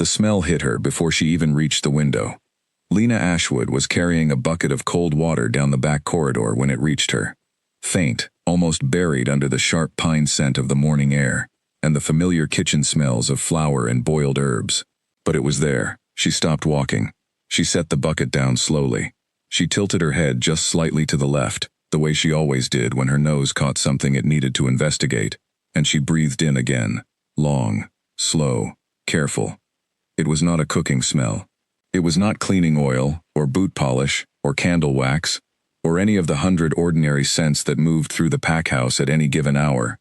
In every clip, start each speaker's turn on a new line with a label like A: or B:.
A: The smell hit her before she even reached the window. Lena Ashwood was carrying a bucket of cold water down the back corridor when it reached her. Faint, almost buried under the sharp pine scent of the morning air, and the familiar kitchen smells of flour and boiled herbs. But it was there. She stopped walking. She set the bucket down slowly. She tilted her head just slightly to the left, the way she always did when her nose caught something it needed to investigate, and she breathed in again, long, slow, careful. It was not a cooking smell. It was not cleaning oil, or boot polish, or candle wax, or any of the 100 ordinary scents that moved through the pack house at any given hour.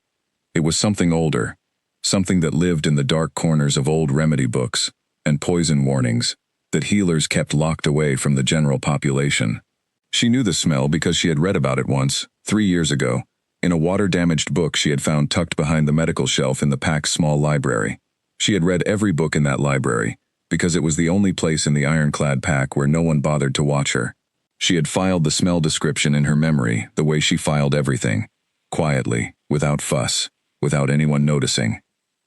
A: It was something older, something that lived in the dark corners of old remedy books and poison warnings that healers kept locked away from the general population. She knew the smell because she had read about it once, 3 years ago, in a water-damaged book she had found tucked behind the medical shelf in the pack's small library. She had read every book in that library, because it was the only place in the ironclad pack where no one bothered to watch her. She had filed the smell description in her memory the way she filed everything, quietly, without fuss, without anyone noticing.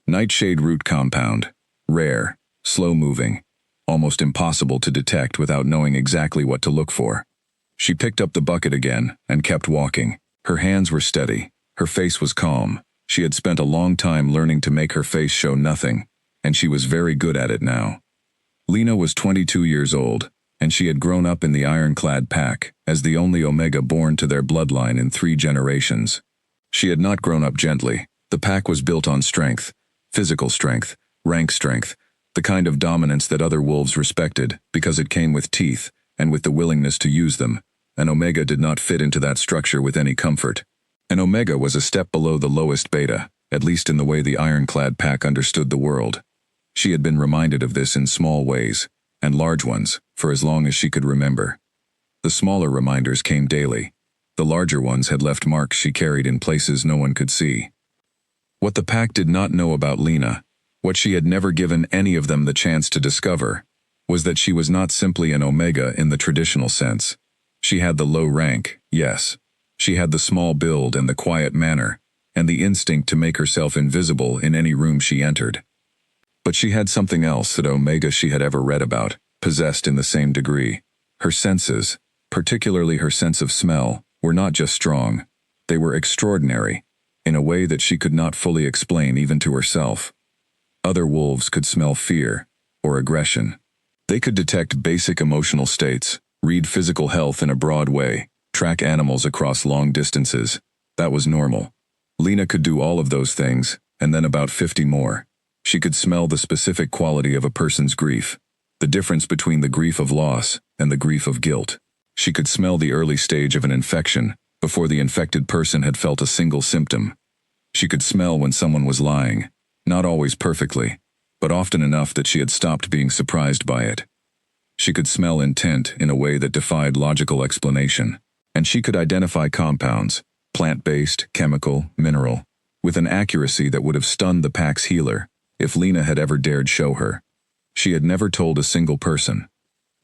A: Nightshade root compound, rare, slow-moving, almost impossible to detect without knowing exactly what to look for. She picked up the bucket again and kept walking. Her hands were steady. Her face was calm. She had spent a long time learning to make her face show nothing, and she was very good at it now. Lena was 22 years old, and she had grown up in the ironclad pack as the only Omega born to their bloodline in 3 generations. She had not grown up gently. The pack was built on strength, physical strength, rank strength, the kind of dominance that other wolves respected because it came with teeth and with the willingness to use them. An Omega did not fit into that structure with any comfort. An Omega was a step below the lowest beta, at least in the way the ironclad pack understood the world. She had been reminded of this in small ways, and large ones, for as long as she could remember. The smaller reminders came daily. The larger ones had left marks she carried in places no one could see. What the pack did not know about Lena, what she had never given any of them the chance to discover, was that she was not simply an Omega in the traditional sense. She had the low rank, yes. She had the small build and the quiet manner, and the instinct to make herself invisible in any room she entered. But she had something else that Omega she had ever read about, possessed in the same degree. Her senses, particularly her sense of smell, were not just strong. They were extraordinary, in a way that she could not fully explain even to herself. Other wolves could smell fear or aggression. They could detect basic emotional states, read physical health in a broad way, track animals across long distances. That was normal. Lena could do all of those things, and then about 50 more. She could smell the specific quality of a person's grief, the difference between the grief of loss and the grief of guilt. She could smell the early stage of an infection, before the infected person had felt a single symptom. She could smell when someone was lying, not always perfectly, but often enough that she had stopped being surprised by it. She could smell intent in a way that defied logical explanation, and she could identify compounds, plant-based, chemical, mineral, with an accuracy that would have stunned the pack's healer if Lena had ever dared show her. She had never told a single person.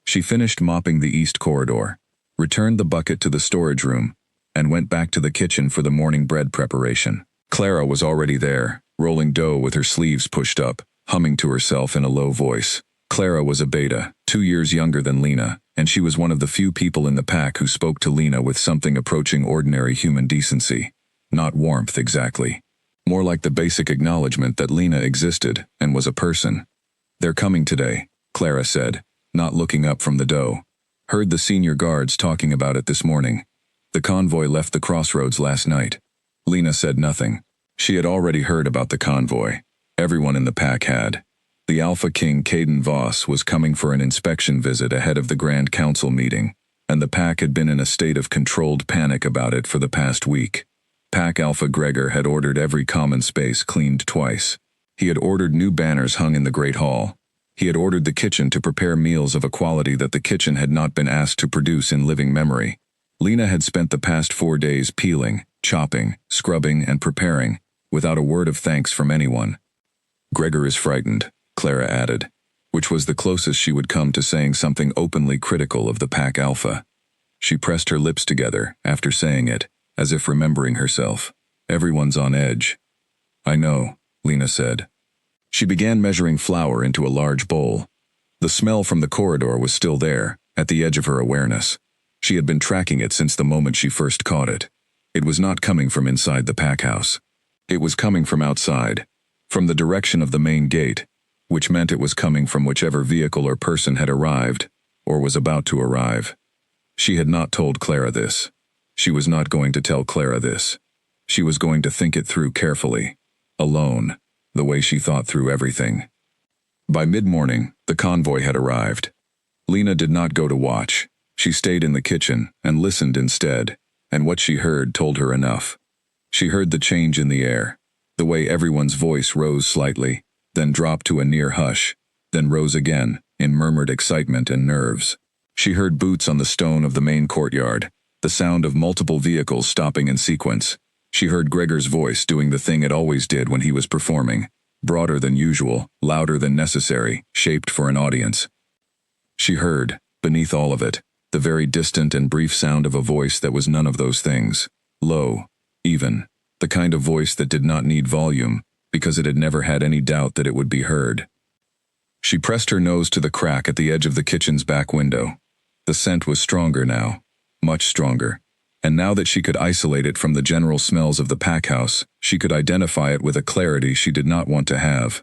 A: She finished mopping the east corridor, returned the bucket to the storage room, and went back to the kitchen for the morning bread preparation. Clara was already there, rolling dough with her sleeves pushed up, humming to herself in a low voice. Clara was a beta, 2 years younger than Lena, and she was one of the few people in the pack who spoke to Lena with something approaching ordinary human decency. Not warmth exactly. More like the basic acknowledgement that Lena existed and was a person. "They're coming today," Clara said, not looking up from the dough. "Heard the senior guards talking about it this morning. The convoy left the crossroads last night." Lena said nothing. She had already heard about the convoy. Everyone in the pack had. The Alpha King Caden Voss was coming for an inspection visit ahead of the Grand Council meeting, and the pack had been in a state of controlled panic about it for the past week. Pack Alpha Gregor had ordered every common space cleaned twice. He had ordered new banners hung in the Great Hall. He had ordered the kitchen to prepare meals of a quality that the kitchen had not been asked to produce in living memory. Lena had spent the past 4 days peeling, chopping, scrubbing, and preparing, without a word of thanks from anyone. "Gregor is frightened," Clara added, which was the closest she would come to saying something openly critical of the Pack Alpha. She pressed her lips together after saying it, as if remembering herself. "Everyone's on edge." "I know," Lena said. She began measuring flour into a large bowl. The smell from the corridor was still there, at the edge of her awareness. She had been tracking it since the moment she first caught it. It was not coming from inside the pack house. It was coming from outside, from the direction of the main gate, which meant it was coming from whichever vehicle or person had arrived, or was about to arrive. She had not told Clara this. She was not going to tell Clara this. She was going to think it through carefully, alone, the way she thought through everything. By mid-morning, the convoy had arrived. Lena did not go to watch. She stayed in the kitchen and listened instead, and what she heard told her enough. She heard the change in the air, the way everyone's voice rose slightly, then dropped to a near hush, then rose again, in murmured excitement and nerves. She heard boots on the stone of the main courtyard, the sound of multiple vehicles stopping in sequence. She heard Gregor's voice doing the thing it always did when he was performing, broader than usual, louder than necessary, shaped for an audience. She heard, beneath all of it, the very distant and brief sound of a voice that was none of those things, low, even, the kind of voice that did not need volume, because it had never had any doubt that it would be heard. She pressed her nose to the crack at the edge of the kitchen's back window. The scent was stronger now, much stronger, and now that she could isolate it from the general smells of the pack house, she could identify it with a clarity she did not want to have.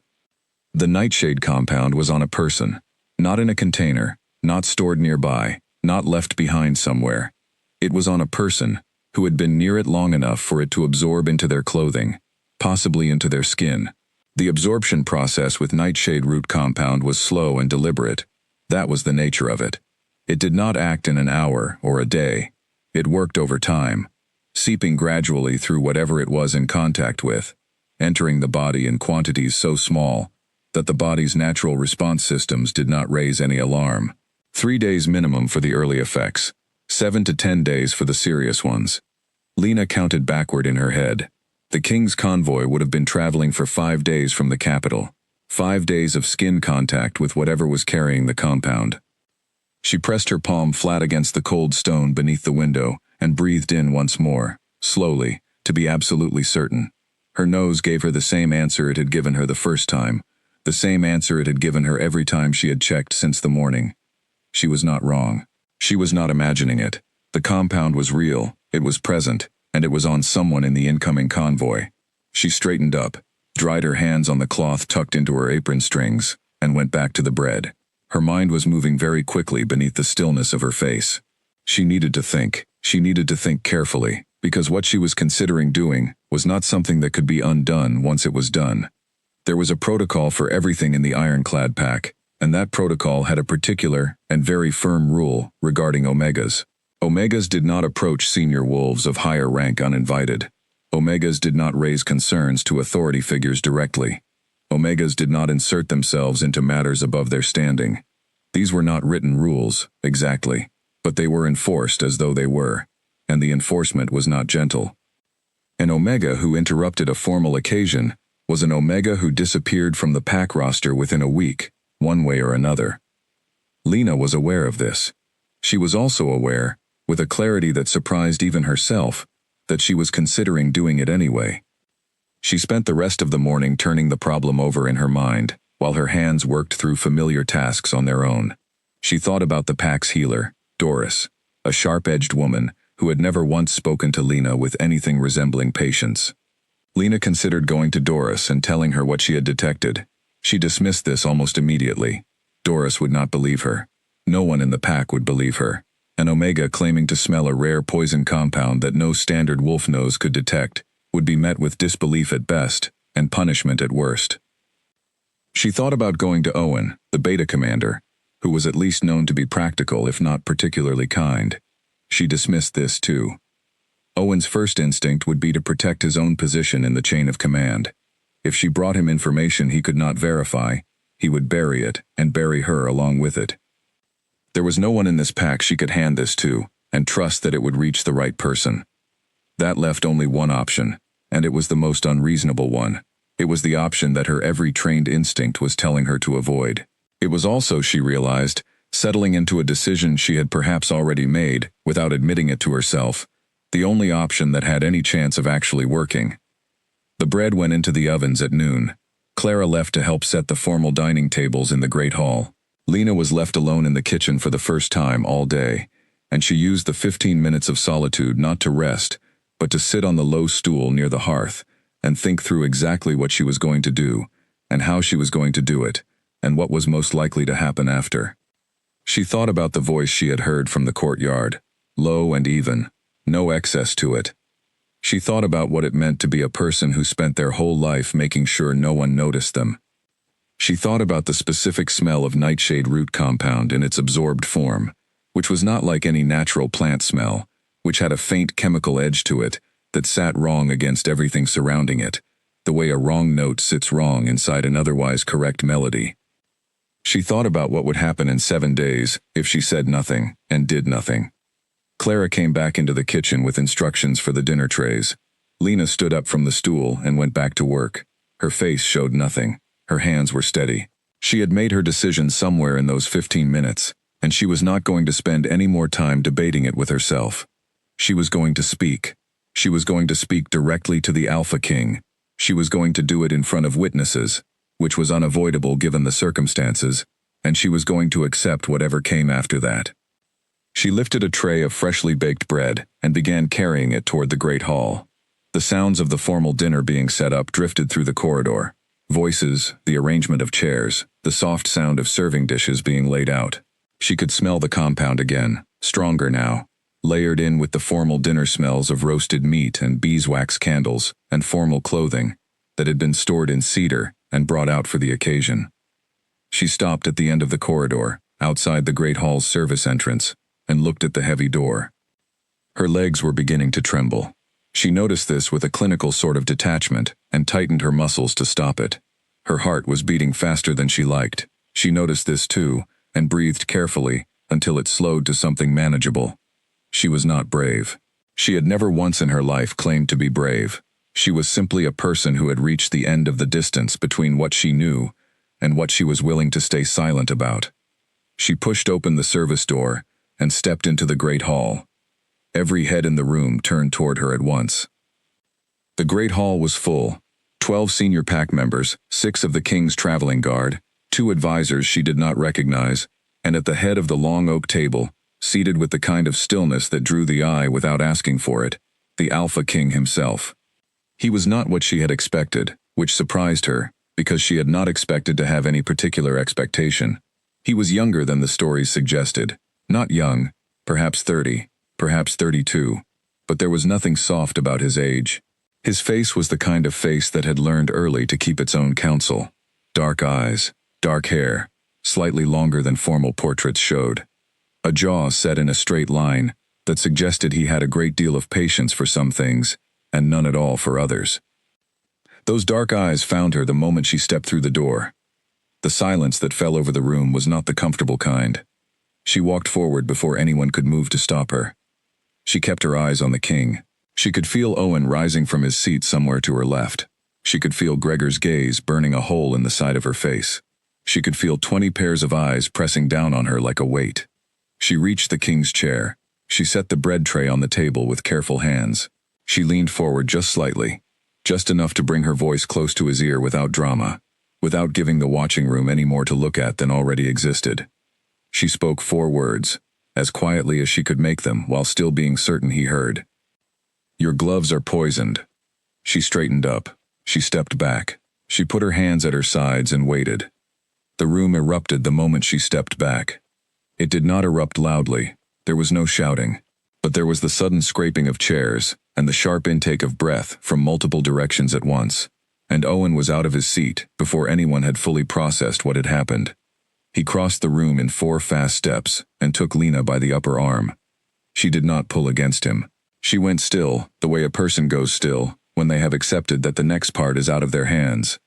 A: The nightshade compound was on a person, not in a container, not stored nearby, not left behind somewhere. It was on a person who had been near it long enough for it to absorb into their clothing, possibly into their skin. The absorption process with nightshade root compound was slow and deliberate. That was the nature of it. It did not act in an hour or a day. It worked over time, seeping gradually through whatever it was in contact with, entering the body in quantities so small that the body's natural response systems did not raise any alarm. 3 days minimum for the early effects, 7 to 10 days for the serious ones. Lena counted backward in her head. The king's convoy would have been traveling for 5 days from the capital, 5 days of skin contact with whatever was carrying the compound. She pressed her palm flat against the cold stone beneath the window and breathed in once more, slowly, to be absolutely certain. Her nose gave her the same answer it had given her the first time, the same answer it had given her every time she had checked since the morning. She was not wrong. She was not imagining it. The compound was real, it was present, and it was on someone in the incoming convoy. She straightened up, dried her hands on the cloth tucked into her apron strings, and went back to the bread. Her mind was moving very quickly beneath the stillness of her face. She needed to think. She needed to think carefully, because what she was considering doing was not something that could be undone once it was done. There was a protocol for everything in the ironclad pack, and that protocol had a particular and very firm rule regarding Omegas. Omegas did not approach senior wolves of higher rank uninvited. Omegas did not raise concerns to authority figures directly. Omegas did not insert themselves into matters above their standing. These were not written rules, exactly, but they were enforced as though they were, and the enforcement was not gentle. An Omega who interrupted a formal occasion was an Omega who disappeared from the pack roster within a week, one way or another. Lena was aware of this. She was also aware, with a clarity that surprised even herself, that she was considering doing it anyway. She spent the rest of the morning turning the problem over in her mind, while her hands worked through familiar tasks on their own. She thought about the pack's healer, Doris, a sharp-edged woman who had never once spoken to Lena with anything resembling patience. Lena considered going to Doris and telling her what she had detected. She dismissed this almost immediately. Doris would not believe her. No one in the pack would believe her. An Omega claiming to smell a rare poison compound that no standard wolf nose could detect would be met with disbelief at best and punishment at worst. She thought about going to Owen, the beta commander, who was at least known to be practical if not particularly kind. She dismissed this too. Owen's first instinct would be to protect his own position in the chain of command. If she brought him information he could not verify, he would bury it and bury her along with it. There was no one in this pack she could hand this to and trust that it would reach the right person. That left only one option, and it was the most unreasonable one. It was the option that her every trained instinct was telling her to avoid. It was also, she realized, settling into a decision she had perhaps already made, without admitting it to herself, the only option that had any chance of actually working. The bread went into the ovens at noon. Clara left to help set the formal dining tables in the great hall. Lena was left alone in the kitchen for the first time all day, and she used the 15 minutes of solitude not to rest, but to sit on the low stool near the hearth and think through exactly what she was going to do, and how she was going to do it, and what was most likely to happen after. She thought about the voice she had heard from the courtyard, low and even, no excess to it. She thought about what it meant to be a person who spent their whole life making sure no one noticed them. She thought about the specific smell of nightshade root compound in its absorbed form, which was not like any natural plant smell, which had a faint chemical edge to it that sat wrong against everything surrounding it, the way a wrong note sits wrong inside an otherwise correct melody. She thought about what would happen in 7 days if she said nothing and did nothing. Clara came back into the kitchen with instructions for the dinner trays. Lena stood up from the stool and went back to work. Her face showed nothing. Her hands were steady. She had made her decision somewhere in those 15 minutes, and she was not going to spend any more time debating it with herself. She was going to speak. She was going to speak directly to the Alpha King. She was going to do it in front of witnesses, which was unavoidable given the circumstances, and she was going to accept whatever came after that. She lifted a tray of freshly baked bread and began carrying it toward the great hall. The sounds of the formal dinner being set up drifted through the corridor. Voices, the arrangement of chairs, the soft sound of serving dishes being laid out. She could smell the compound again, stronger now, layered in with the formal dinner smells of roasted meat and beeswax candles and formal clothing that had been stored in cedar and brought out for the occasion. She stopped at the end of the corridor, outside the great hall's service entrance, and looked at the heavy door. Her legs were beginning to tremble. She noticed this with a clinical sort of detachment and tightened her muscles to stop it. Her heart was beating faster than she liked. She noticed this too, and breathed carefully until it slowed to something manageable. She was not brave. She had never once in her life claimed to be brave. She was simply a person who had reached the end of the distance between what she knew and what she was willing to stay silent about. She pushed open the service door and stepped into the great hall. Every head in the room turned toward her at once. The great hall was full. 12 senior pack members, 6 of the king's traveling guard, 2 advisors she did not recognize, and at the head of the long oak table, seated with the kind of stillness that drew the eye without asking for it, the Alpha King himself. He was not what she had expected, which surprised her, because she had not expected to have any particular expectation. He was younger than the stories suggested. Not young, perhaps 30, perhaps 32, but there was nothing soft about his age. His face was the kind of face that had learned early to keep its own counsel. Dark eyes, dark hair, slightly longer than formal portraits showed. A jaw set in a straight line that suggested he had a great deal of patience for some things and none at all for others. Those dark eyes found her the moment she stepped through the door. The silence that fell over the room was not the comfortable kind. She walked forward before anyone could move to stop her. She kept her eyes on the king. She could feel Owen rising from his seat somewhere to her left. She could feel Gregor's gaze burning a hole in the side of her face. She could feel 20 pairs of eyes pressing down on her like a weight. She reached the king's chair. She set the bread tray on the table with careful hands. She leaned forward just slightly, just enough to bring her voice close to his ear without drama, without giving the watching room any more to look at than already existed. She spoke 4 words, as quietly as she could make them while still being certain he heard. "Your gloves are poisoned." She straightened up. She stepped back. She put her hands at her sides and waited. The room erupted the moment she stepped back. It did not erupt loudly. There was no shouting. But there was the sudden scraping of chairs and the sharp intake of breath from multiple directions at once. And Owen was out of his seat before anyone had fully processed what had happened. He crossed the room in 4 fast steps and took Lena by the upper arm. She did not pull against him. She went still, the way a person goes still, when they have accepted that the next part is out of their hands.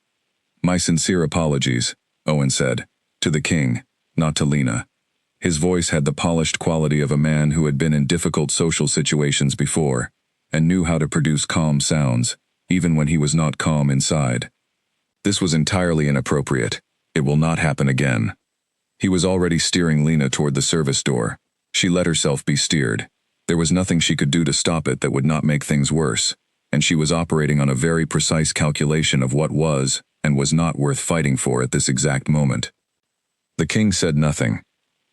A: "My sincere apologies," Owen said, to the king, not to Lena. His voice had the polished quality of a man who had been in difficult social situations before, and knew how to produce calm sounds, even when he was not calm inside. "This was entirely inappropriate. It will not happen again." He was already steering Lena toward the service door. She let herself be steered. There was nothing she could do to stop it that would not make things worse. and she was operating on a very precise calculation of what was and was not worth fighting for at this exact moment. The king said nothing.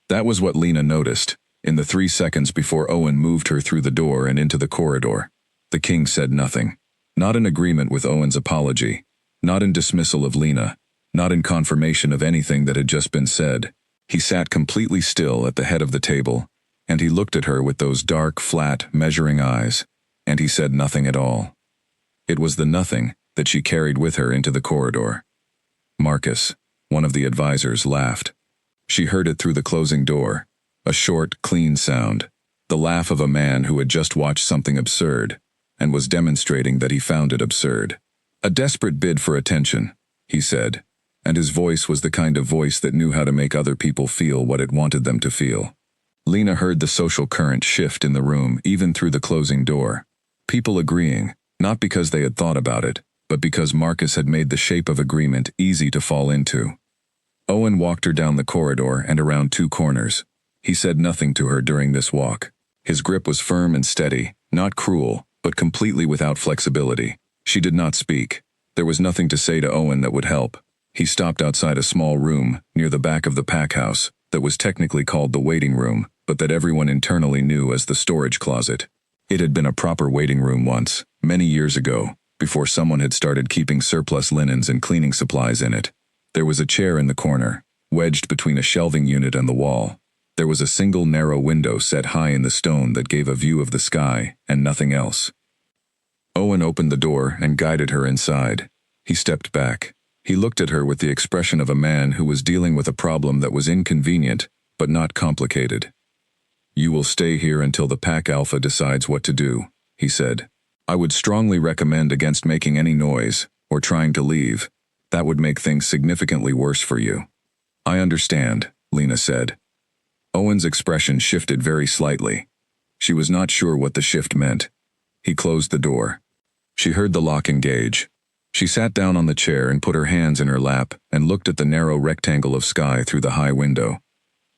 A: That was what Lena noticed, in the 3 seconds before Owen moved her through the door and into the corridor. The king said nothing. Not in agreement with Owen's apology, not in dismissal of Lena, not in confirmation of anything that had just been said. He sat completely still at the head of the table, and he looked at her with those dark, flat, measuring eyes, and he said nothing at all. It was the nothing that she carried with her into the corridor. Marcus, one of the advisors, laughed. She heard it through the closing door, a short, clean sound, the laugh of a man who had just watched something absurd, and was demonstrating that he found it absurd. A desperate bid for attention, he said, and his voice was the kind of voice that knew how to make other people feel what it wanted them to feel. Lena heard the social current shift in the room even through the closing door. People agreeing, not because they had thought about it, but because Marcus had made the shape of agreement easy to fall into. Owen walked her down the corridor and around 2 corners. He said nothing to her during this walk. His grip was firm and steady, not cruel, but completely without flexibility. She did not speak. There was nothing to say to Owen that would help. He stopped outside a small room near the back of the pack house that was technically called the waiting room, but that everyone internally knew as the storage closet. It had been a proper waiting room once, many years ago, before someone had started keeping surplus linens and cleaning supplies in it. There was a chair in the corner, wedged between a shelving unit and the wall. There was a single narrow window set high in the stone that gave a view of the sky, and nothing else. Owen opened the door and guided her inside. He stepped back. He looked at her with the expression of a man who was dealing with a problem that was inconvenient, but not complicated. "You will stay here until the Pack Alpha decides what to do," he said. "I would strongly recommend against making any noise, or trying to leave. That would make things significantly worse for you." "I understand," Lena said. Owen's expression shifted very slightly. She was not sure what the shift meant. He closed the door. She heard the lock engage. She sat down on the chair and put her hands in her lap and looked at the narrow rectangle of sky through the high window.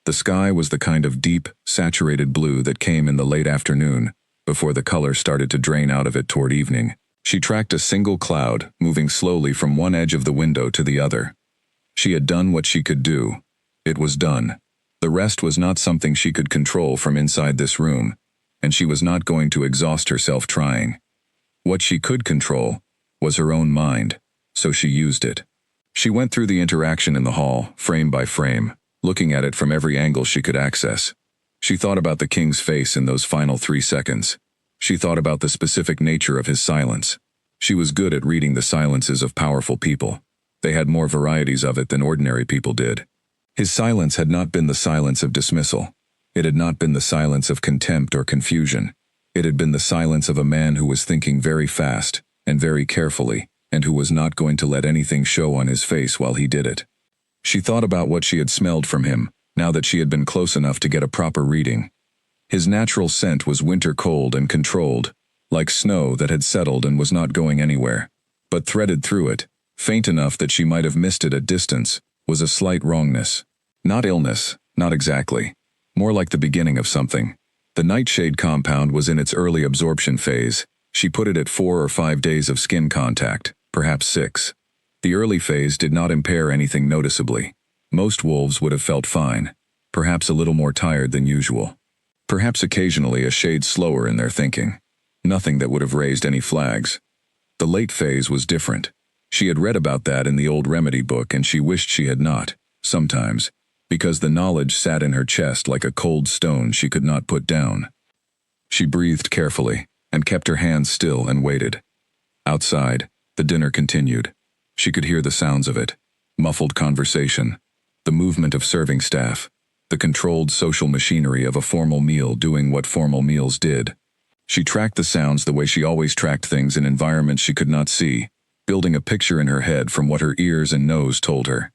A: The sky was the kind of deep, saturated blue that came in the late afternoon, before the color started to drain out of it toward evening. She tracked a single cloud, moving slowly from one edge of the window to the other. She had done what she could do. It was done. The rest was not something she could control from inside this room, and she was not going to exhaust herself trying. What she could control was her own mind, so she used it. She went through the interaction in the hall, frame by frame, looking at it from every angle she could access. She thought about the king's face in those final 3 seconds. She thought about the specific nature of his silence. She was good at reading the silences of powerful people. They had more varieties of it than ordinary people did. His silence had not been the silence of dismissal. It had not been the silence of contempt or confusion. It had been the silence of a man who was thinking very fast and very carefully, and who was not going to let anything show on his face while he did it. She thought about what she had smelled from him, now that she had been close enough to get a proper reading. His natural scent was winter cold and controlled, like snow that had settled and was not going anywhere. But threaded through it, faint enough that she might have missed it at distance, was a slight wrongness. Not illness, not exactly. More like the beginning of something. The nightshade compound was in its early absorption phase. She put it at 4 or 5 days of skin contact, perhaps 6. The early phase did not impair anything noticeably. Most wolves would have felt fine, perhaps a little more tired than usual. Perhaps occasionally a shade slower in their thinking. Nothing that would have raised any flags. The late phase was different. She had read about that in the old remedy book, and she wished she had not, sometimes, because the knowledge sat in her chest like a cold stone she could not put down. She breathed carefully, and kept her hands still and waited. Outside, the dinner continued. She could hear the sounds of it. Muffled conversation, the movement of serving staff, the controlled social machinery of a formal meal doing what formal meals did. She tracked the sounds the way she always tracked things in environments she could not see, building a picture in her head from what her ears and nose told her.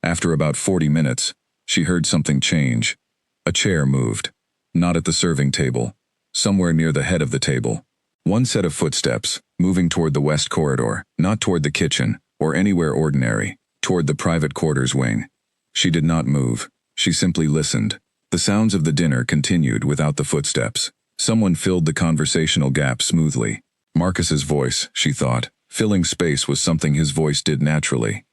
A: After about 40 minutes, she heard something change. A chair moved. Not at the serving table. Somewhere near the head of the table. One set of footsteps, moving toward the west corridor, not toward the kitchen, or anywhere ordinary, toward the private quarters wing. She did not move. She simply listened. The sounds of the dinner continued without the footsteps. Someone filled the conversational gap smoothly. Marcus's voice, she thought, filling space with something his voice did naturally.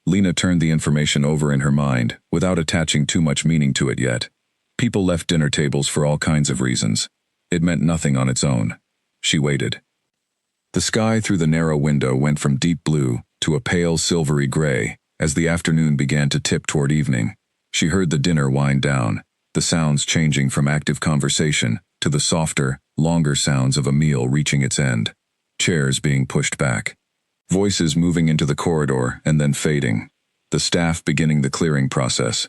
A: Lena turned the information over in her mind, without attaching too much meaning to it yet. People left dinner tables for all kinds of reasons. It meant nothing on its own. She waited. The sky through the narrow window went from deep blue to a pale silvery gray as the afternoon began to tip toward evening. She heard the dinner wind down, the sounds changing from active conversation to the softer, longer sounds of a meal reaching its end. Chairs being pushed back. Voices moving into the corridor and then fading. The staff beginning the clearing process.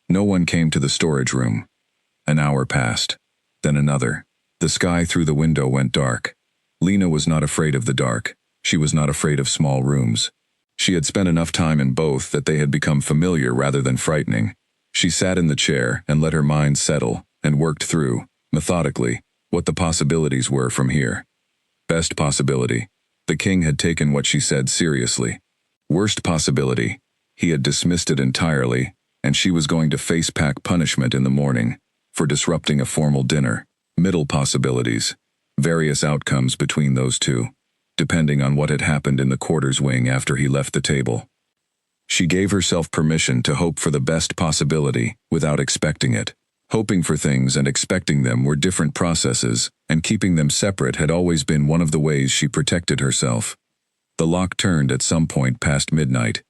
A: No one came to the storage room. An hour passed. Then another. The sky through the window went dark. Lena was not afraid of the dark. She was not afraid of small rooms. She had spent enough time in both that they had become familiar rather than frightening. She sat in the chair and let her mind settle and worked through, methodically, what the possibilities were from here. Best possibility. The king had taken what she said seriously. Worst possibility. He had dismissed it entirely, and she was going to face pack punishment in the morning for disrupting a formal dinner. Middle possibilities. Various outcomes between those two, depending on what had happened in the quarters wing after he left the table. She gave herself permission to hope for the best possibility without expecting it. Hoping for things and expecting them were different processes, and keeping them separate had always been one of the ways she protected herself. The lock turned at some point past midnight.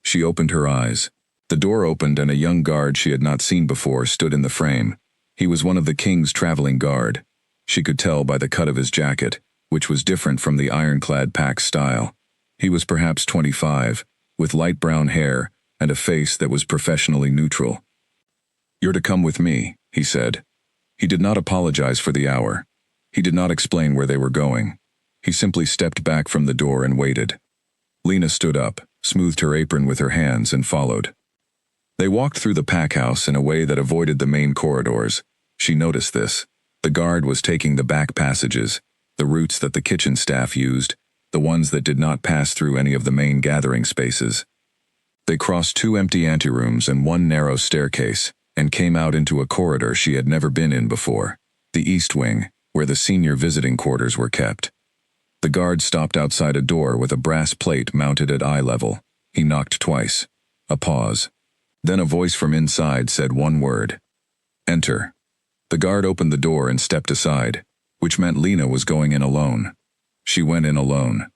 A: She opened her eyes. The door opened and a young guard she had not seen before stood in the frame. He was one of the king's traveling guard. She could tell by the cut of his jacket, which was different from the ironclad pack style. He was perhaps 25, with light brown hair and a face that was professionally neutral. "You're to come with me," he said. He did not apologize for the hour. He did not explain where they were going. He simply stepped back from the door and waited. Lena stood up, smoothed her apron with her hands, and followed. They walked through the pack house in a way that avoided the main corridors. She noticed this. The guard was taking the back passages, the routes that the kitchen staff used, the ones that did not pass through any of the main gathering spaces. They crossed 2 empty anterooms and 1 narrow staircase, and came out into a corridor she had never been in before, the east wing, where the senior visiting quarters were kept. The guard stopped outside a door with a brass plate mounted at eye level. He knocked twice. A pause. Then a voice from inside said one word. "Enter." The guard opened the door and stepped aside, which meant Lena was going in alone. She went in alone.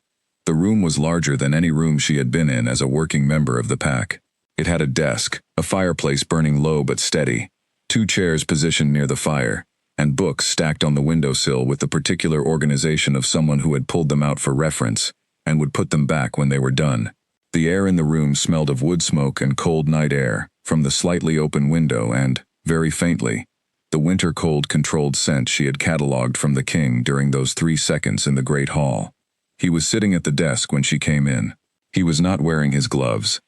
A: The room was larger than any room she had been in as a working member of the pack. It had a desk, a fireplace burning low but steady, 2 chairs positioned near the fire, and books stacked on the windowsill with the particular organization of someone who had pulled them out for reference, and would put them back when they were done. The air in the room smelled of wood smoke and cold night air, from the slightly open window and, very faintly, the winter-cold controlled scent she had catalogued from the king during those 3 seconds in the great hall. He was sitting at the desk when she came in. He was not wearing his gloves.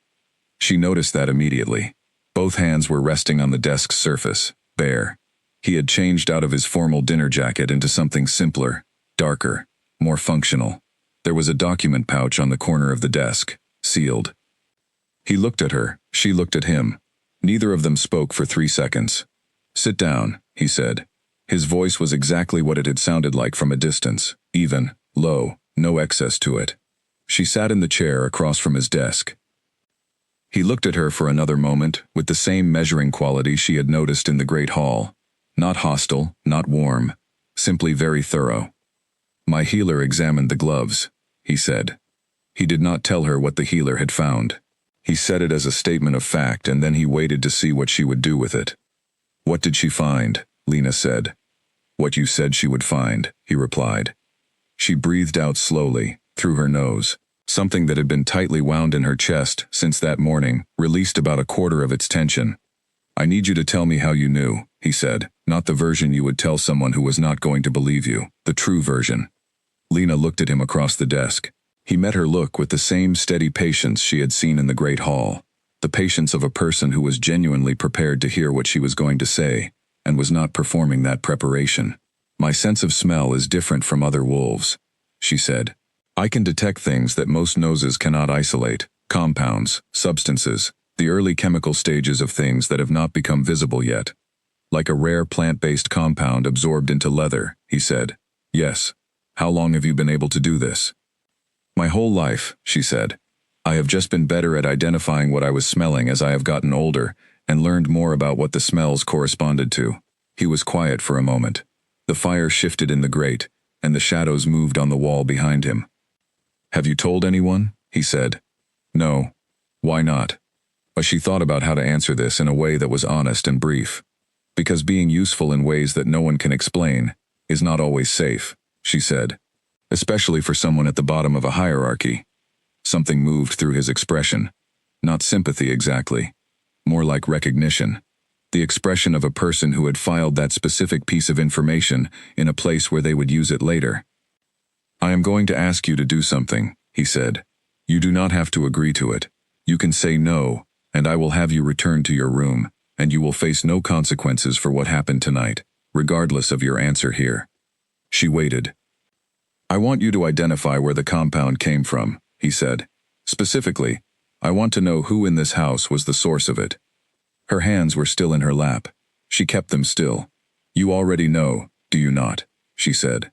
A: She noticed that immediately. Both hands were resting on the desk's surface, bare. He had changed out of his formal dinner jacket into something simpler, darker, more functional. There was a document pouch on the corner of the desk, sealed. He looked at her, she looked at him. Neither of them spoke for 3 seconds. "Sit down," he said. His voice was exactly what it had sounded like from a distance, even, low, no excess to it. She sat in the chair across from his desk. He looked at her for another moment, with the same measuring quality she had noticed in the great hall. Not hostile, not warm, simply very thorough. "My healer examined the gloves," he said. He did not tell her what the healer had found. He said it as a statement of fact, and then he waited to see what she would do with it. "What did she find?" Lena said. "What you said she would find," he replied. She breathed out slowly, through her nose. Something that had been tightly wound in her chest since that morning released about a quarter of its tension. "I need you to tell me how you knew," he said, "not the version you would tell someone who was not going to believe you, the true version." Lena looked at him across the desk. He met her look with the same steady patience she had seen in the great hall, the patience of a person who was genuinely prepared to hear what she was going to say, and was not performing that preparation. "My sense of smell is different from other wolves," she said. "I can detect things that most noses cannot isolate, compounds, substances, the early chemical stages of things that have not become visible yet. Like a rare plant-based compound absorbed into leather," he said. "Yes." How long have you been able to do this? My whole life, she said. I have just been better at identifying what I was smelling as I have gotten older and learned more about what the smells corresponded to. He was quiet for a moment. The fire shifted in the grate, and the shadows moved on the wall behind him. Have you told anyone? He said. No. Why not? But she thought about how to answer this in a way that was honest and brief. Because being useful in ways that no one can explain is not always safe, she said. Especially for someone at the bottom of a hierarchy. Something moved through his expression. Not sympathy exactly. More like recognition. The expression of a person who had filed that specific piece of information in a place where they would use it later. I am going to ask you to do something, he said. You do not have to agree to it. You can say no, and I will have you return to your room, and you will face no consequences for what happened tonight, regardless of your answer here. She waited. I want you to identify where the compound came from, he said. Specifically, I want to know who in this house was the source of it. Her hands were still in her lap. She kept them still. You already know, do you not? She said.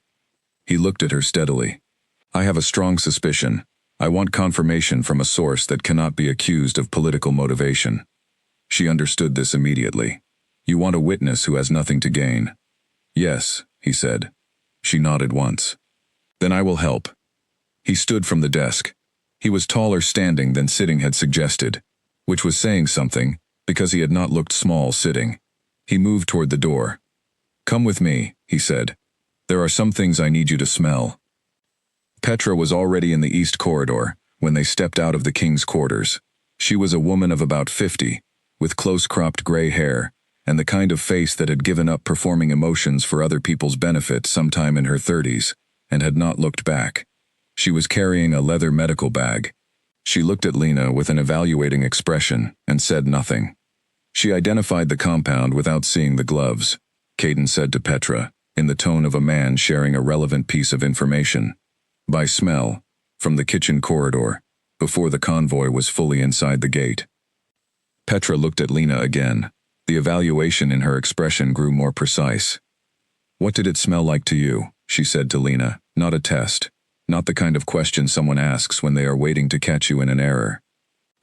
A: He looked at her steadily. I have a strong suspicion. I want confirmation from a source that cannot be accused of political motivation. She understood this immediately. You want a witness who has nothing to gain. Yes, he said. She nodded once. Then I will help. He stood from the desk. He was taller standing than sitting had suggested, which was saying something, because he had not looked small sitting. He moved toward the door. Come with me, he said. There are some things I need you to smell. Petra was already in the east corridor when they stepped out of the king's quarters. She was a woman of about 50, with close-cropped gray hair, and the kind of face that had given up performing emotions for other people's benefit sometime in her 30s, and had not looked back. She was carrying a leather medical bag. She looked at Lena with an evaluating expression and said nothing. She identified the compound without seeing the gloves, Caden said to Petra, in the tone of a man sharing a relevant piece of information. By smell, from the kitchen corridor, before the convoy was fully inside the gate. Petra looked at Lena again. The evaluation in her expression grew more precise. What did it smell like to you? She said to Lena. Not a test. Not the kind of question someone asks when they are waiting to catch you in an error.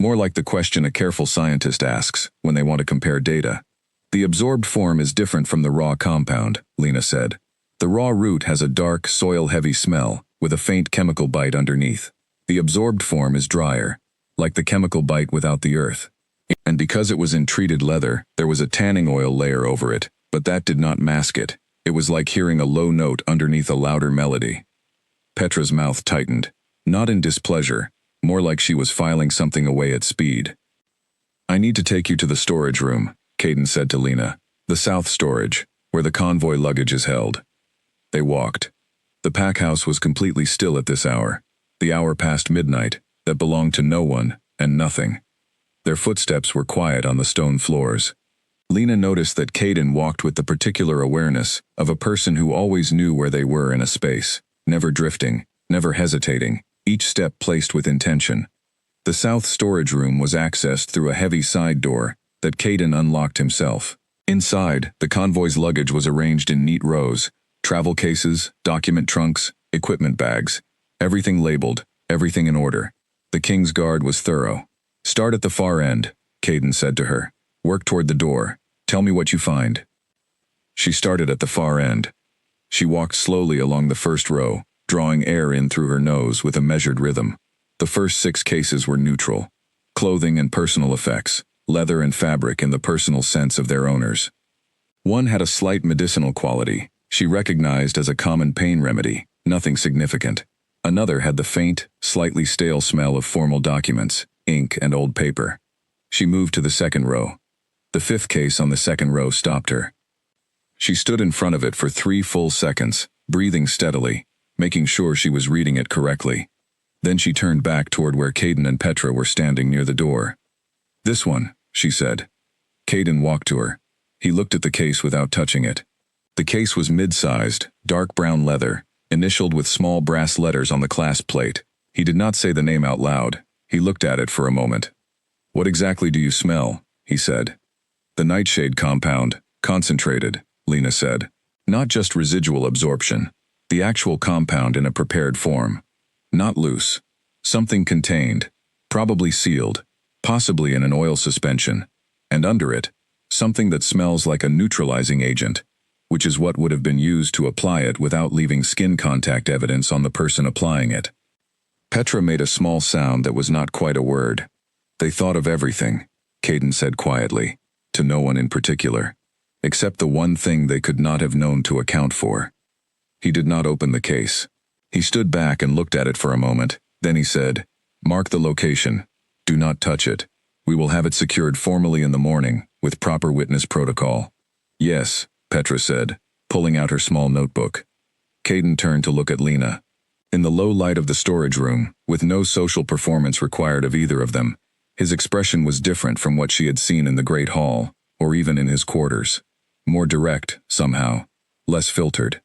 A: More like the question a careful scientist asks when they want to compare data. The absorbed form is different from the raw compound, Lena said. The raw root has a dark, soil-heavy smell, with a faint chemical bite underneath. The absorbed form is drier, like the chemical bite without the earth. And because it was in treated leather, there was a tanning oil layer over it, but that did not mask it. It was like hearing a low note underneath a louder melody. Petra's mouth tightened, not in displeasure, more like she was filing something away at speed. I need to take you to the storage room, Caden said to Lena. The south storage, where the convoy luggage is held. They walked. The pack house was completely still at this hour, the hour past midnight, that belonged to no one and nothing. Their footsteps were quiet on the stone floors. Lena noticed that Caden walked with the particular awareness of a person who always knew where they were in a space, never drifting, never hesitating, each step placed with intention. The south storage room was accessed through a heavy side door that Caden unlocked himself. Inside, the convoy's luggage was arranged in neat rows, travel cases, document trunks, equipment bags, everything labeled, everything in order. The King's Guard was thorough. Start at the far end, Caden said to her. Work toward the door. Tell me what you find. She started at the far end. She walked slowly along the first row, drawing air in through her nose with a measured rhythm. The first 6 cases were neutral. Clothing and personal effects, leather and fabric in the personal sense of their owners. One had a slight medicinal quality, she recognized as a common pain remedy, nothing significant. Another had the faint, slightly stale smell of formal documents, ink and old paper. She moved to the second row. The 5th case on the second row stopped her. She stood in front of it for 3 full seconds, breathing steadily, making sure she was reading it correctly. Then she turned back toward where Caden and Petra were standing near the door. This one, she said. Caden walked to her. He looked at the case without touching it. The case was mid-sized, dark brown leather, initialed with small brass letters on the clasp plate. He did not say the name out loud. He looked at it for a moment. What exactly do you smell? He said. The nightshade compound, concentrated, Lena said. Not just residual absorption. The actual compound in a prepared form. Not loose. Something contained, probably sealed, possibly in an oil suspension, and under it, something that smells like a neutralizing agent, which is what would have been used to apply it without leaving skin contact evidence on the person applying it. Petra made a small sound that was not quite a word. They thought of everything, Caden said quietly, to no one in particular, except the one thing they could not have known to account for. He did not open the case. He stood back and looked at it for a moment, then he said, "Mark the location. Do not touch it. We will have it secured formally in the morning, with proper witness protocol." "Yes," Petra said, pulling out her small notebook. Caden turned to look at Lena. In the low light of the storage room, with no social performance required of either of them, his expression was different from what she had seen in the Great Hall, or even in his quarters. More direct, somehow. Less filtered.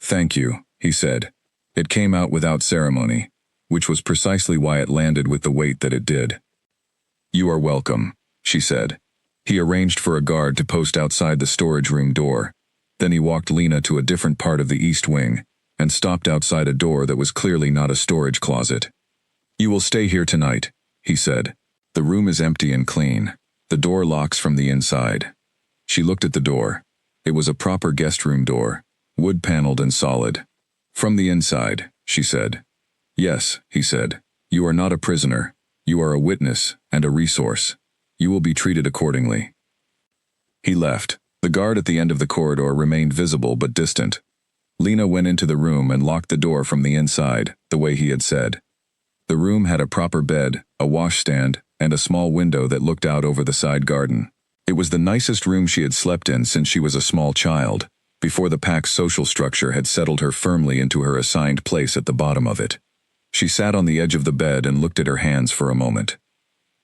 A: "Thank you," he said. It came out without ceremony, which was precisely why it landed with the weight that it did. "You are welcome," she said. He arranged for a guard to post outside the storage room door. Then he walked Lena to a different part of the east wing, and stopped outside a door that was clearly not a storage closet. "You will stay here tonight," he said. "The room is empty and clean. The door locks from the inside." She looked at the door. It was a proper guest room door, wood-paneled and solid. "From the inside," she said. "Yes," he said. "You are not a prisoner. You are a witness and a resource. You will be treated accordingly." He left. The guard at the end of the corridor remained visible but distant. Lena went into the room and locked the door from the inside, the way he had said. The room had a proper bed, a washstand, and a small window that looked out over the side garden. It was the nicest room she had slept in since she was a small child, before the pack's social structure had settled her firmly into her assigned place at the bottom of it. She sat on the edge of the bed and looked at her hands for a moment.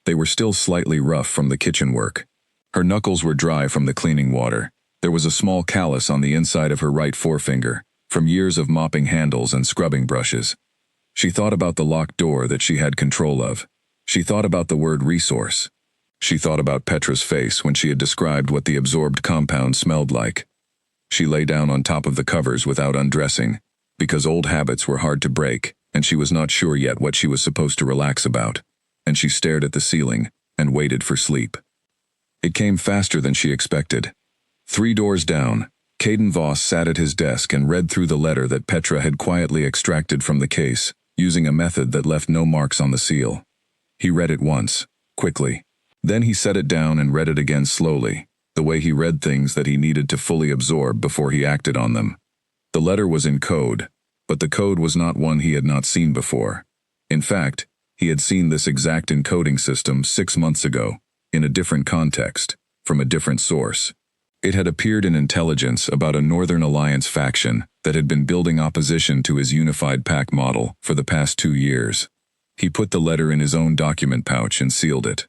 A: They were still slightly rough from the kitchen work. Her knuckles were dry from the cleaning water. There was a small callus on the inside of her right forefinger, from years of mopping handles and scrubbing brushes. She thought about the locked door that she had control of. She thought about the word resource. She thought about Petra's face when she had described what the absorbed compound smelled like. She lay down on top of the covers without undressing, because old habits were hard to break, and she was not sure yet what she was supposed to relax about. And she stared at the ceiling and waited for sleep. It came faster than she expected. 3 doors down, Caden Voss sat at his desk and read through the letter that Petra had quietly extracted from the case, using a method that left no marks on the seal. He read it once, quickly. Then he set it down and read it again slowly, the way he read things that he needed to fully absorb before he acted on them. The letter was in code, but the code was not one he had not seen before. In fact, he had seen this exact encoding system 6 months ago, in a different context, from a different source. It had appeared in intelligence about a Northern Alliance faction that had been building opposition to his unified pack model for the past 2 years. He put the letter in his own document pouch and sealed it.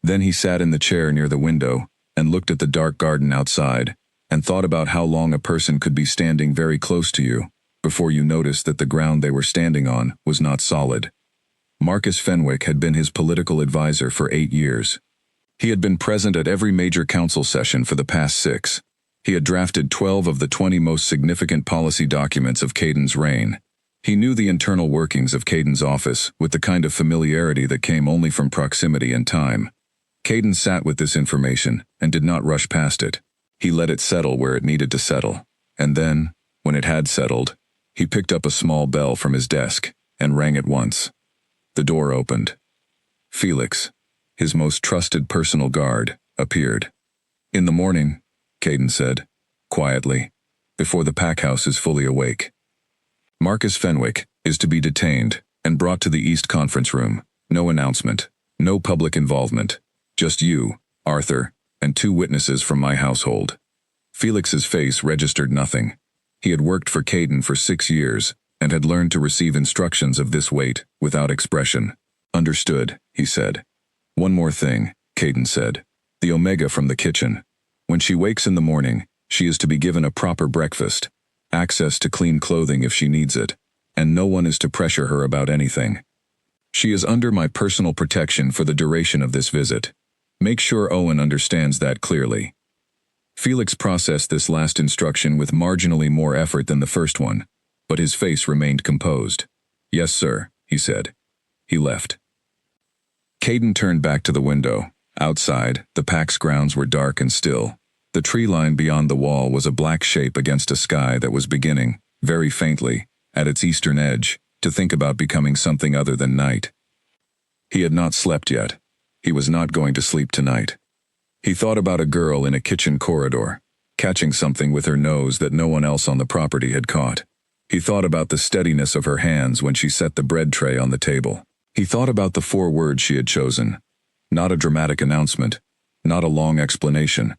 A: Then he sat in the chair near the window and looked at the dark garden outside and thought about how long a person could be standing very close to you before you noticed that the ground they were standing on was not solid. Marcus Fenwick had been his political advisor for 8 years. He had been present at every major council session for the past 6. He had drafted 12 of the 20 most significant policy documents of Caden's reign. He knew the internal workings of Caden's office with the kind of familiarity that came only from proximity and time. Caden sat with this information and did not rush past it. He let it settle where it needed to settle. And then, when it had settled, he picked up a small bell from his desk and rang it once. The door opened. Felix, his most trusted personal guard, appeared. "In the morning," Caden said, quietly, "before the pack house is fully awake. Marcus Fenwick is to be detained and brought to the East Conference Room. No announcement, no public involvement. Just you, Arthur, and 2 witnesses from my household." Felix's face registered nothing. He had worked for Caden for 6 years and had learned to receive instructions of this weight without expression. "Understood," he said. "One more thing," Caden said. "The Omega from the kitchen. When she wakes in the morning, she is to be given a proper breakfast, access to clean clothing if she needs it, and no one is to pressure her about anything. She is under my personal protection for the duration of this visit. Make sure Owen understands that clearly." Felix processed this last instruction with marginally more effort than the first one. but his face remained composed. "Yes, sir," he said. He left. Caden turned back to the window. Outside, the pack's grounds were dark and still. The tree line beyond the wall was a black shape against a sky that was beginning, very faintly, at its eastern edge, to think about becoming something other than night. He had not slept yet. He was not going to sleep tonight. He thought about a girl in a kitchen corridor, catching something with her nose that no one else on the property had caught. He thought about the steadiness of her hands when she set the bread tray on the table. He thought about the 4 words she had chosen. Not a dramatic announcement, not a long explanation,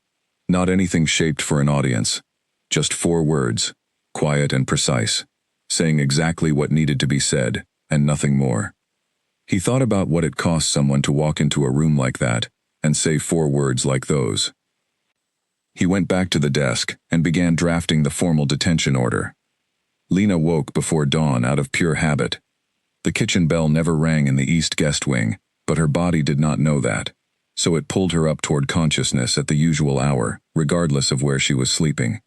A: not anything shaped for an audience. Just 4 words, quiet and precise, saying exactly what needed to be said, and nothing more. He thought about what it cost someone to walk into a room like that and say 4 words like those. He went back to the desk and began drafting the formal detention order. Lena woke before dawn out of pure habit. The kitchen bell never rang in the east guest wing, but her body did not know that, so it pulled her up toward consciousness at the usual hour, regardless of where she was sleeping.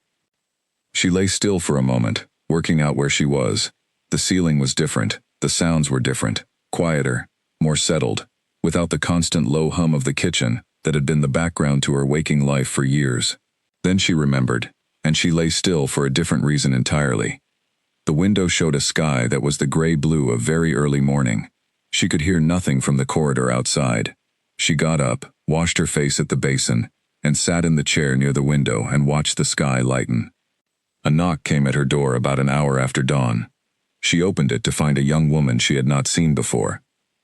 A: She lay still for a moment, working out where she was. The ceiling was different, the sounds were different, quieter, more settled, without the constant low hum of the kitchen that had been the background to her waking life for years. Then she remembered, and she lay still for a different reason entirely. The window showed a sky that was the gray-blue of very early morning. She could hear nothing from the corridor outside. She got up, washed her face at the basin, and sat in the chair near the window and watched the sky lighten. A knock came at her door about an hour after dawn. She opened it to find a young woman she had not seen before,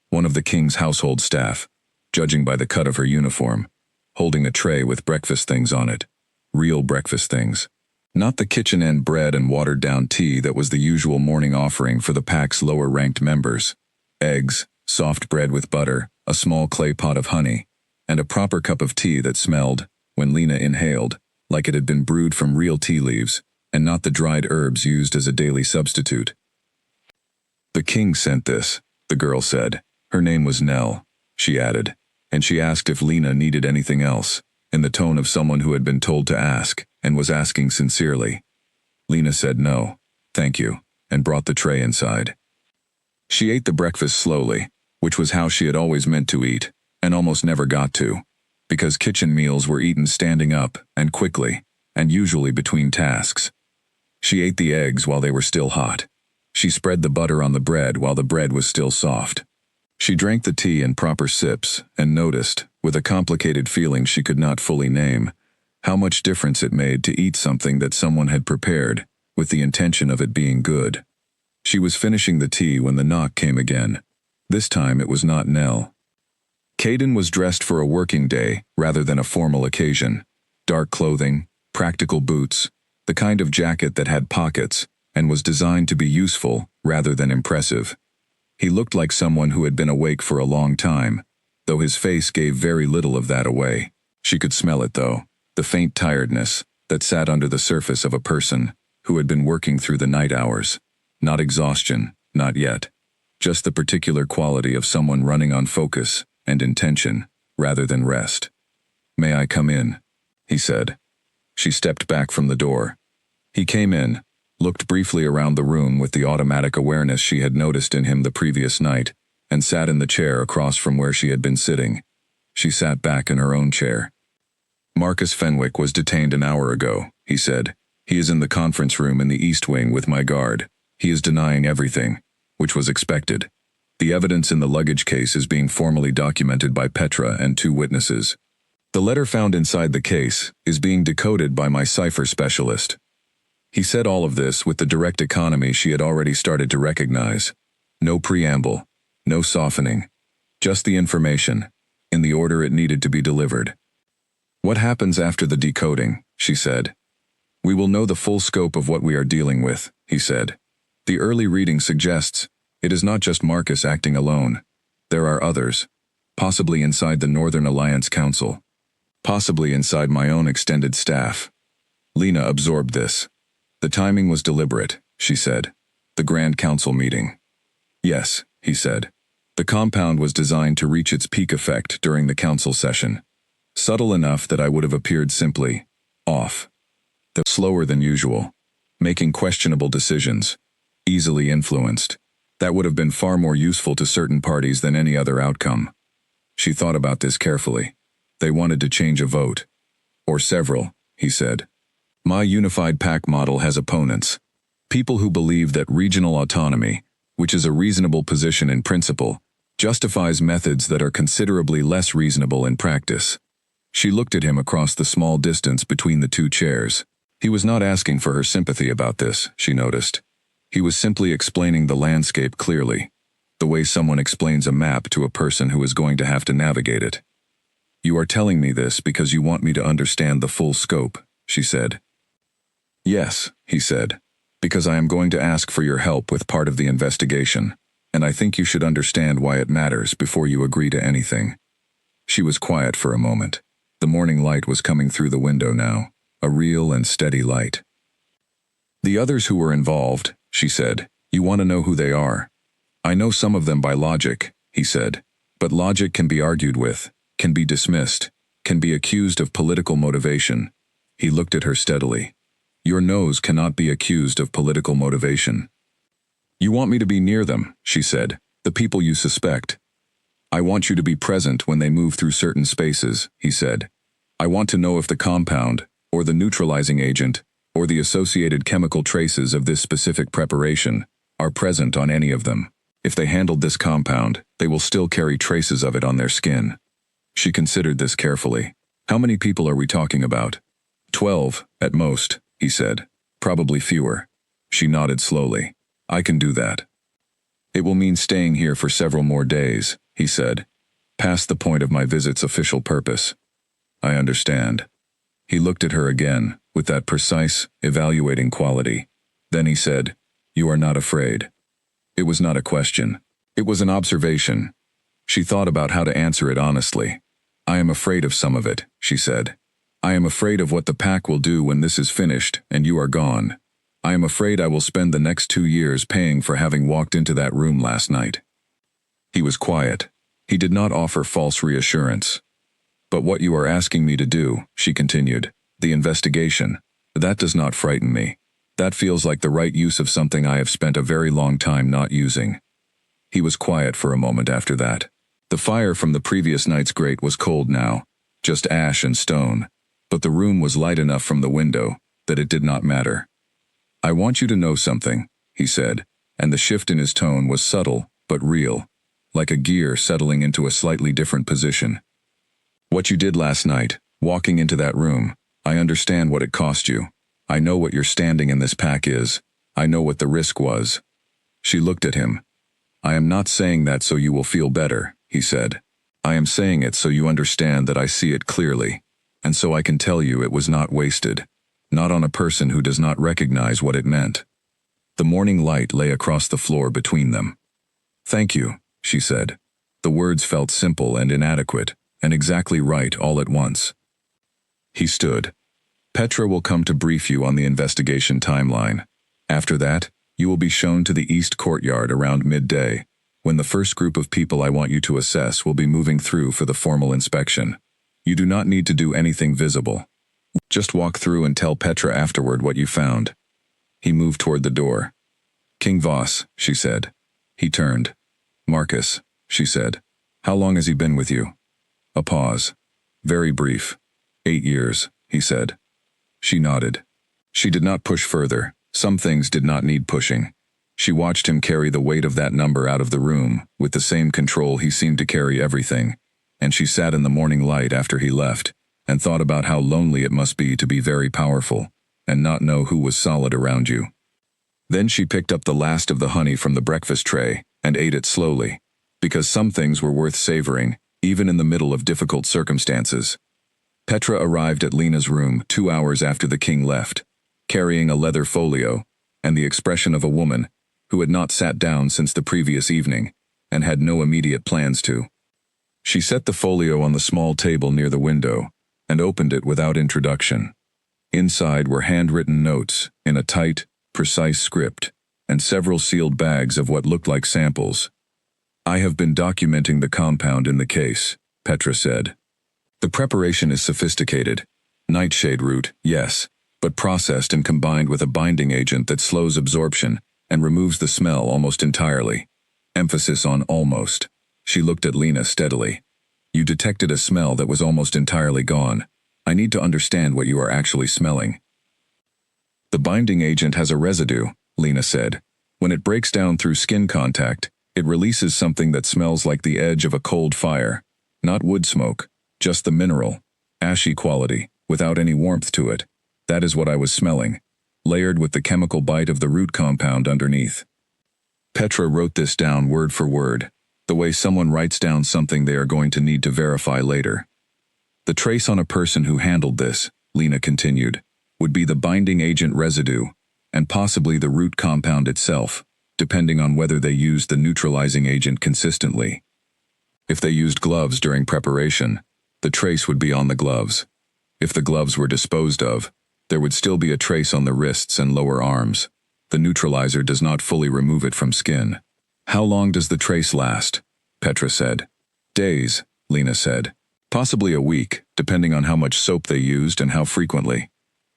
A: one of the king's household staff, judging by the cut of her uniform, holding a tray with breakfast things on it. Real breakfast things. Not the kitchen-end bread and watered-down tea that was the usual morning offering for the pack's lower-ranked members. Eggs, soft bread with butter, a small clay pot of honey, and a proper cup of tea that smelled, when Lena inhaled, like it had been brewed from real tea leaves, and not the dried herbs used as a daily substitute. "The king sent this," the girl said. Her name was Nell, she added, and she asked if Lena needed anything else, in the tone of someone who had been told to ask, and was asking sincerely. Lena said no, thank you, and brought the tray inside. She ate the breakfast slowly, which was how she had always meant to eat, and almost never got to, because kitchen meals were eaten standing up, and quickly, and usually between tasks. She ate the eggs while they were still hot. She spread the butter on the bread while the bread was still soft. She drank the tea in proper sips, and noticed, with a complicated feeling she could not fully name, how much difference it made to eat something that someone had prepared, with the intention of it being good. She was finishing the tea when the knock came again. This time it was not Nell. Caden was dressed for a working day rather than a formal occasion. Dark clothing, practical boots, the kind of jacket that had pockets, and was designed to be useful rather than impressive. He looked like someone who had been awake for a long time, though his face gave very little of that away. She could smell it, though, the faint tiredness that sat under the surface of a person who had been working through the night hours. Not exhaustion, not yet. Just the particular quality of someone running on focus and intention, rather than rest. "May I come in?" he said. She stepped back from the door. He came in, looked briefly around the room with the automatic awareness she had noticed in him the previous night, and sat in the chair across from where she had been sitting. She sat back in her own chair. "Marcus Fenwick was detained an hour ago," he said. "He is in the conference room in the East Wing with my guard. He is denying everything, which was expected. The evidence in the luggage case is being formally documented by Petra and 2 witnesses. The letter found inside the case is being decoded by my cipher specialist." He said all of this with the direct economy she had already started to recognize. No preamble, no softening, just the information, in the order it needed to be delivered. "What happens after the decoding?" she said. "We will know the full scope of what we are dealing with," he said. "The early reading suggests it is not just Marcus acting alone. There are others, possibly inside the Northern Alliance Council, possibly inside my own extended staff." Lena absorbed this. "The timing was deliberate," she said. "The Grand Council meeting." "Yes," he said. "The compound was designed to reach its peak effect during the council session. Subtle enough that I would have appeared simply off. Slower than usual, making questionable decisions, easily influenced. That would have been far more useful to certain parties than any other outcome. She thought about this carefully. They wanted to change a vote. Or several, he said. My unified pack model has opponents. People who believe that regional autonomy, which is a reasonable position in principle, justifies methods that are considerably less reasonable in practice. She looked at him across the small distance between the two chairs. He was not asking for her sympathy about this, she noticed. He was simply explaining the landscape clearly, the way someone explains a map to a person who is going to have to navigate it. You are telling me this because you want me to understand the full scope, she said. Yes, he said, because I am going to ask for your help with part of the investigation, and I think you should understand why it matters before you agree to anything. She was quiet for a moment. The morning light was coming through the window now, a real and steady light. The others who were involved, she said, you want to know who they are. I know some of them by logic, he said, but logic can be argued with, can be dismissed, can be accused of political motivation. He looked at her steadily. Your nose cannot be accused of political motivation. You want me to be near them, she said, the people you suspect. I want you to be present when they move through certain spaces, he said. I want to know if the compound, or the neutralizing agent, or the associated chemical traces of this specific preparation, are present on any of them. If they handled this compound, they will still carry traces of it on their skin. She considered this carefully. How many people are we talking about? 12, at most, he said. Probably fewer. She nodded slowly. I can do that. It will mean staying here for several more days, he said, past the point of my visit's official purpose. I understand. He looked at her again, with that precise, evaluating quality. Then he said, You are not afraid. It was not a question. It was an observation. She thought about how to answer it honestly. I am afraid of some of it, she said. I am afraid of what the pack will do when this is finished and you are gone. I am afraid I will spend the next 2 years paying for having walked into that room last night. He was quiet. He did not offer false reassurance. But what you are asking me to do, she continued, the investigation, that does not frighten me. That feels like the right use of something I have spent a very long time not using. He was quiet for a moment after that. The fire from the previous night's grate was cold now, just ash and stone, but the room was light enough from the window that it did not matter. I want you to know something, he said, and the shift in his tone was subtle but real, like a gear settling into a slightly different position. What you did last night, walking into that room, I understand what it cost you. I know what your standing in this pack is. I know what the risk was. She looked at him. I am not saying that so you will feel better, he said. I am saying it so you understand that I see it clearly, and so I can tell you it was not wasted, not on a person who does not recognize what it meant. The morning light lay across the floor between them. Thank you, she said. The words felt simple and inadequate, and exactly right all at once. He stood. Petra will come to brief you on the investigation timeline. After that, you will be shown to the east courtyard around midday, when the first group of people I want you to assess will be moving through for the formal inspection. You do not need to do anything visible. Just walk through and tell Petra afterward what you found. He moved toward the door. King Voss, she said. He turned. Marcus, she said. How long has he been with you? A pause. Very brief. 8 years, he said. She nodded. She did not push further. Some things did not need pushing. She watched him carry the weight of that number out of the room, with the same control he seemed to carry everything, and she sat in the morning light after he left, and thought about how lonely it must be to be very powerful, and not know who was solid around you. Then she picked up the last of the honey from the breakfast tray, and ate it slowly, because some things were worth savoring, even in the middle of difficult circumstances. Petra arrived at Lena's room 2 hours after the king left, carrying a leather folio, and the expression of a woman who had not sat down since the previous evening, and had no immediate plans to. She set the folio on the small table near the window, and opened it without introduction. Inside were handwritten notes, in a tight, precise script, and several sealed bags of what looked like samples. I have been documenting the compound in the case, Petra said. The preparation is sophisticated. Nightshade root, yes, but processed and combined with a binding agent that slows absorption and removes the smell almost entirely. Emphasis on almost. She looked at Lena steadily. You detected a smell that was almost entirely gone. I need to understand what you are actually smelling. The binding agent has a residue, Lena said. When it breaks down through skin contact, it releases something that smells like the edge of a cold fire. Not wood smoke, just the mineral, ashy quality, without any warmth to it. That is what I was smelling, layered with the chemical bite of the root compound underneath. Petra wrote this down word for word, the way someone writes down something they are going to need to verify later. The trace on a person who handled this, Lena continued, would be the binding agent residue, and possibly the root compound itself, depending on whether they used the neutralizing agent consistently. If they used gloves during preparation, the trace would be on the gloves. If the gloves were disposed of, there would still be a trace on the wrists and lower arms. The neutralizer does not fully remove it from skin. How long does the trace last? Petra said. Days, Lena said. Possibly a week, depending on how much soap they used and how frequently.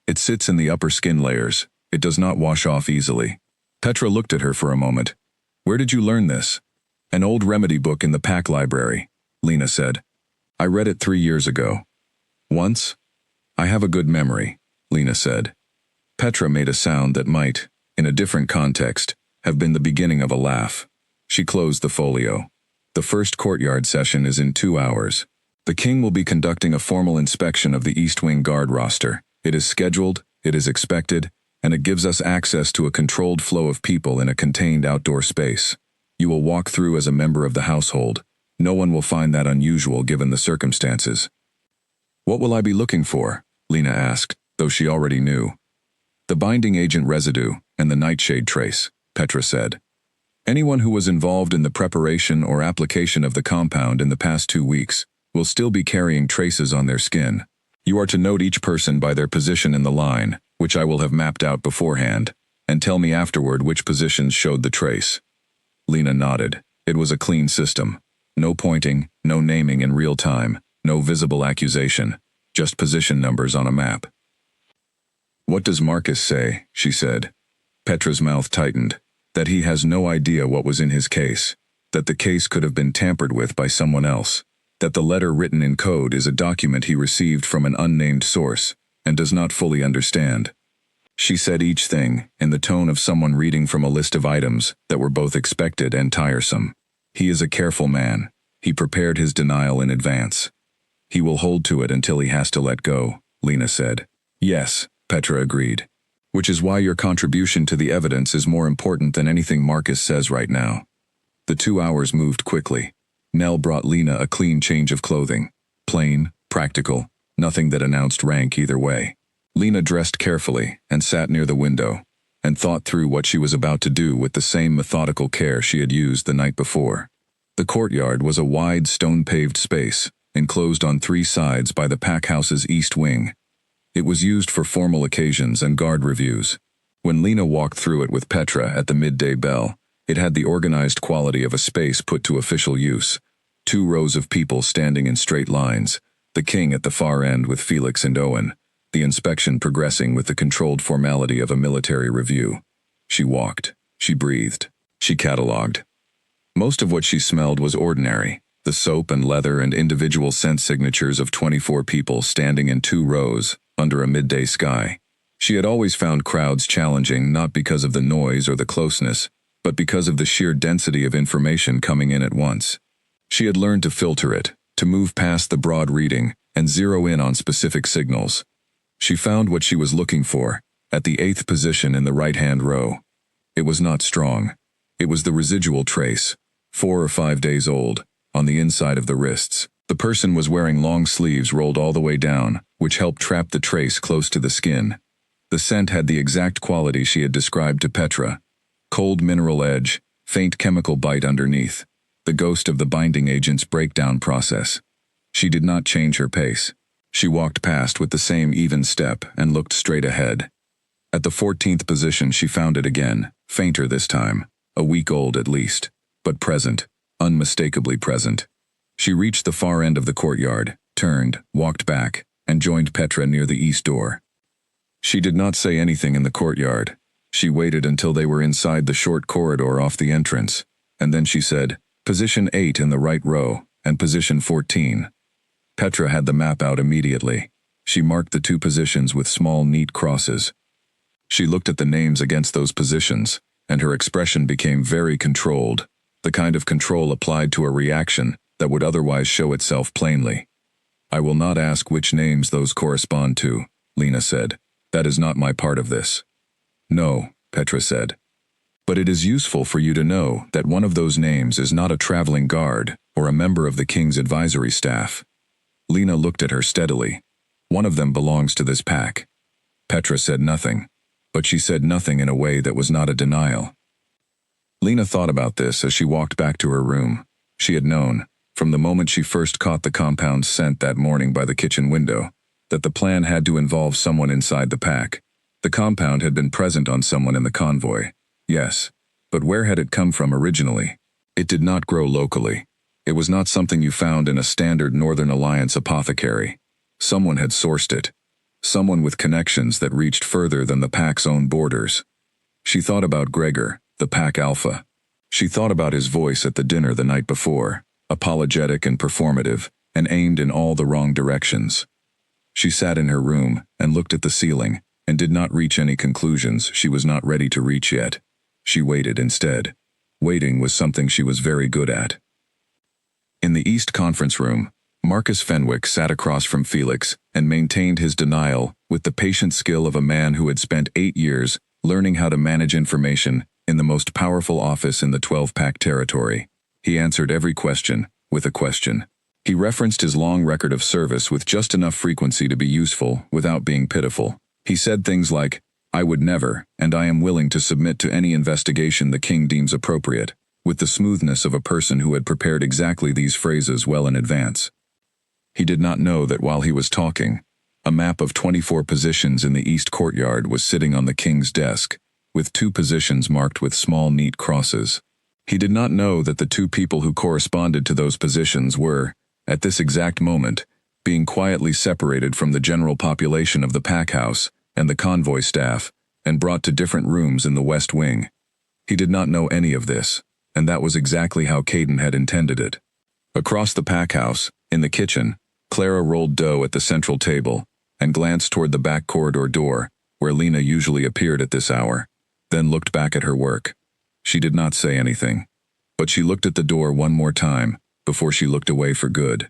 A: It sits in the upper skin layers. It does not wash off easily. Petra looked at her for a moment. Where did you learn this? An old remedy book in the Pack library, Lena said. I read it 3 years ago. Once? I have a good memory, Lena said. Petra made a sound that might, in a different context, have been the beginning of a laugh. She closed the folio. The first courtyard session is in 2 hours. The king will be conducting a formal inspection of the East Wing guard roster. It is scheduled, it is expected, and it gives us access to a controlled flow of people in a contained outdoor space. You will walk through as a member of the household. No one will find that unusual given the circumstances. What will I be looking for? Lena asked, though she already knew. The binding agent residue and the nightshade trace, Petra said. Anyone who was involved in the preparation or application of the compound in the past 2 weeks will still be carrying traces on their skin. You are to note each person by their position in the line, which I will have mapped out beforehand, and tell me afterward which positions showed the trace. Lena nodded. It was a clean system. No pointing, no naming in real time, no visible accusation, just position numbers on a map. What does Marcus say? She said. Petra's mouth tightened. That he has no idea what was in his case, that the case could have been tampered with by someone else, that the letter written in code is a document he received from an unnamed source, and does not fully understand. She said each thing in the tone of someone reading from a list of items that were both expected and tiresome. He is a careful man. He prepared his denial in advance. He will hold to it until he has to let go, Lena said. Yes, Petra agreed. Which is why your contribution to the evidence is more important than anything Marcus says right now. The 2 hours moved quickly. Nell brought Lena a clean change of clothing. Plain, practical, nothing that announced rank either way. Lena dressed carefully and sat near the window, and thought through what she was about to do with the same methodical care she had used the night before. The courtyard was a wide stone-paved space, enclosed on 3 sides by the pack house's east wing. It was used for formal occasions and guard reviews. When Lena walked through it with Petra at the midday bell, it had the organized quality of a space put to official use. 2 rows of people standing in straight lines, the king at the far end with Felix and Owen, the inspection progressing with the controlled formality of a military review. She walked, she breathed, she catalogued. Most of what she smelled was ordinary, the soap and leather and individual scent signatures of 24 people standing in 2 rows, under a midday sky. She had always found crowds challenging not because of the noise or the closeness, but because of the sheer density of information coming in at once. She had learned to filter it, to move past the broad reading, and zero in on specific signals. She found what she was looking for, at the 8th position in the right-hand row. It was not strong. It was the residual trace, 4 or 5 days old, on the inside of the wrists. The person was wearing long sleeves rolled all the way down, which helped trap the trace close to the skin. The scent had the exact quality she had described to Petra. Cold mineral edge, faint chemical bite underneath. The ghost of the binding agent's breakdown process. She did not change her pace. She walked past with the same even step and looked straight ahead. At the 14th position she found it again, fainter this time, a week old at least, but present, unmistakably present. She reached the far end of the courtyard, turned, walked back, and joined Petra near the east door. She did not say anything in the courtyard. She waited until they were inside the short corridor off the entrance, and then she said, "Position 8 in the right row, and position 14. Petra had the map out immediately. She marked the 2 positions with small, neat crosses. She looked at the names against those positions, and her expression became very controlled, the kind of control applied to a reaction that would otherwise show itself plainly. "I will not ask which names those correspond to," Lena said. "That is not my part of this." "No," Petra said. "But it is useful for you to know that one of those names is not a traveling guard or a member of the king's advisory staff." Lena looked at her steadily. "One of them belongs to this pack." Petra said nothing, but she said nothing in a way that was not a denial. Lena thought about this as she walked back to her room. She had known, from the moment she first caught the compound scent that morning by the kitchen window, that the plan had to involve someone inside the pack. The compound had been present on someone in the convoy, yes, but where had it come from originally? It did not grow locally. It was not something you found in a standard Northern Alliance apothecary. Someone had sourced it. Someone with connections that reached further than the pack's own borders. She thought about Gregor, the pack alpha. She thought about his voice at the dinner the night before, apologetic and performative, and aimed in all the wrong directions. She sat in her room and looked at the ceiling, and did not reach any conclusions she was not ready to reach yet. She waited instead. Waiting was something she was very good at. In the East Conference Room, Marcus Fenwick sat across from Felix and maintained his denial with the patient skill of a man who had spent 8 years learning how to manage information in the most powerful office in the 12-pack territory. He answered every question with a question. He referenced his long record of service with just enough frequency to be useful without being pitiful. He said things like, "I would never, and I am willing to submit to any investigation the king deems appropriate," with the smoothness of a person who had prepared exactly these phrases well in advance. He did not know that while he was talking, a map of 24 positions in the east courtyard was sitting on the king's desk, with 2 positions marked with small, neat crosses. He did not know that the 2 people who corresponded to those positions were, at this exact moment, being quietly separated from the general population of the pack house and the convoy staff, and brought to different rooms in the west wing. He did not know any of this, and that was exactly how Caden had intended it. Across the pack house, in the kitchen, Clara rolled dough at the central table, and glanced toward the back corridor door, where Lena usually appeared at this hour, then looked back at her work. She did not say anything, but she looked at the door one more time, before she looked away for good.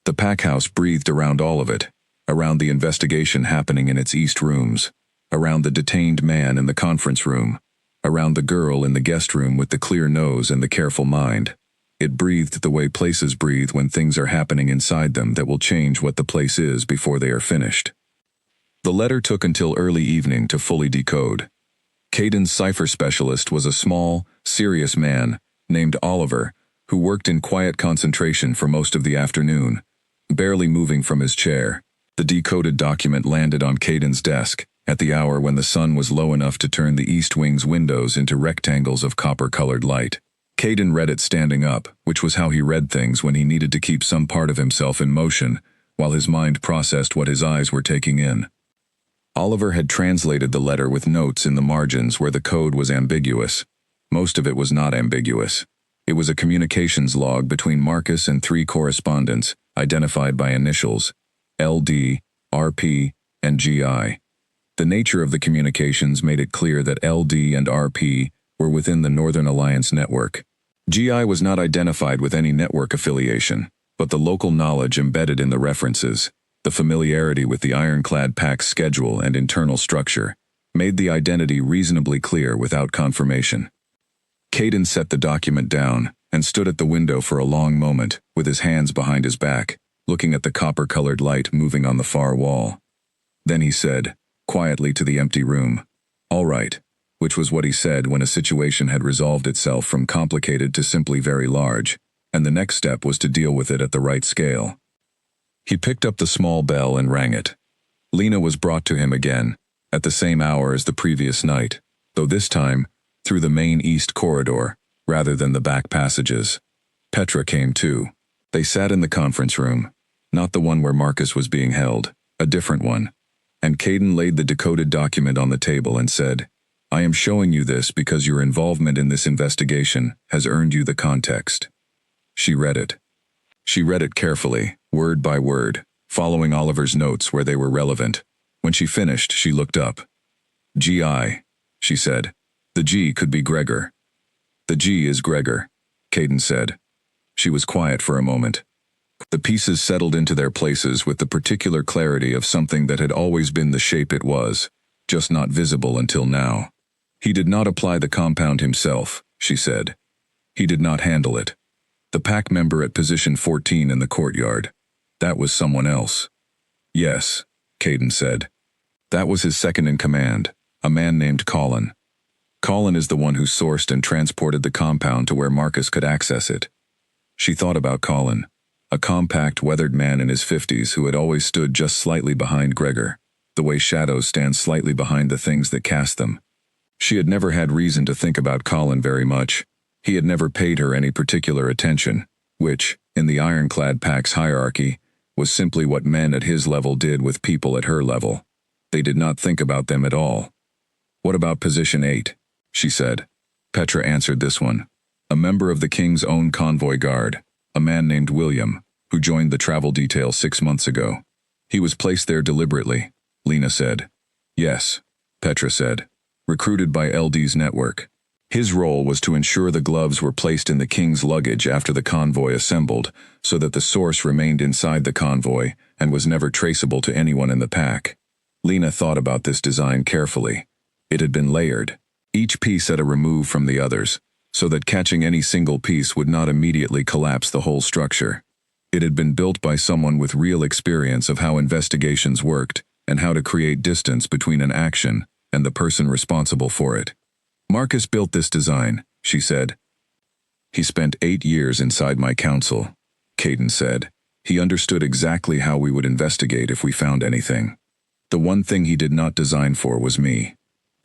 A: The pack house breathed around all of it, around the investigation happening in its east rooms, around the detained man in the conference room, around the girl in the guest room with the clear nose and the careful mind. It breathed the way places breathe when things are happening inside them that will change what the place is before they are finished. The letter took until early evening to fully decode. Caden's cipher specialist was a small, serious man named Oliver, who worked in quiet concentration for most of the afternoon, barely moving from his chair. The decoded document landed on Caden's desk at the hour when the sun was low enough to turn the east wing's windows into rectangles of copper-colored light. Caden read it standing up, which was how he read things when he needed to keep some part of himself in motion, while his mind processed what his eyes were taking in. Oliver had translated the letter with notes in the margins where the code was ambiguous. Most of it was not ambiguous. It was a communications log between Marcus and 3 correspondents, identified by initials, LD, RP, and GI. The nature of the communications made it clear that LD and RP were within the Northern Alliance network. GI was not identified with any network affiliation, but the local knowledge embedded in the references, the familiarity with the ironclad pack's schedule and internal structure, made the identity reasonably clear without confirmation. Caden set the document down and stood at the window for a long moment, with his hands behind his back, looking at the copper-colored light moving on the far wall. Then he said, quietly to the empty room, "All right," which was what he said when a situation had resolved itself from complicated to simply very large, and the next step was to deal with it at the right scale. He picked up the small bell and rang it. Lena was brought to him again, at the same hour as the previous night, though this time, through the main east corridor, rather than the back passages. Petra came too. They sat in the conference room, not the one where Marcus was being held, a different one, and Caden laid the decoded document on the table and said, I am showing you this because your involvement in this investigation has earned you the context. She read it. She read it carefully, word by word, following Oliver's notes where they were relevant. When she finished, she looked up. G.I., she said. The G could be Gregor. The G is Gregor, Caden said. She was quiet for a moment. The pieces settled into their places with the particular clarity of something that had always been the shape it was, just not visible until now. He did not apply the compound himself, she said. He did not handle it. The pack member at position 14 in the courtyard. That was someone else. Yes, Caden said. That was his second in command, a man named Colin. Colin is the one who sourced and transported the compound to where Marcus could access it. She thought about Colin, a compact, weathered man in his 50s who had always stood just slightly behind Gregor, the way shadows stand slightly behind the things that cast them. She had never had reason to think about Colin very much. He had never paid her any particular attention, which, in the Ironclad Pack's hierarchy, was simply what men at his level did with people at her level. They did not think about them at all. What about position 8? She said. Petra answered this one. A member of the king's own convoy guard, a man named William, who joined the travel detail 6 months ago. He was placed there deliberately, Lena said. Yes, Petra said. Recruited by LD's network. His role was to ensure the gloves were placed in the king's luggage after the convoy assembled, so that the source remained inside the convoy and was never traceable to anyone in the pack. Lena thought about this design carefully. It had been layered, each piece at a remove from the others, so that catching any single piece would not immediately collapse the whole structure. It had been built by someone with real experience of how investigations worked and how to create distance between an action and the person responsible for it. Marcus built this design, she said. He spent 8 years inside my council, Caden said. He understood exactly how we would investigate if we found anything. The one thing he did not design for was me,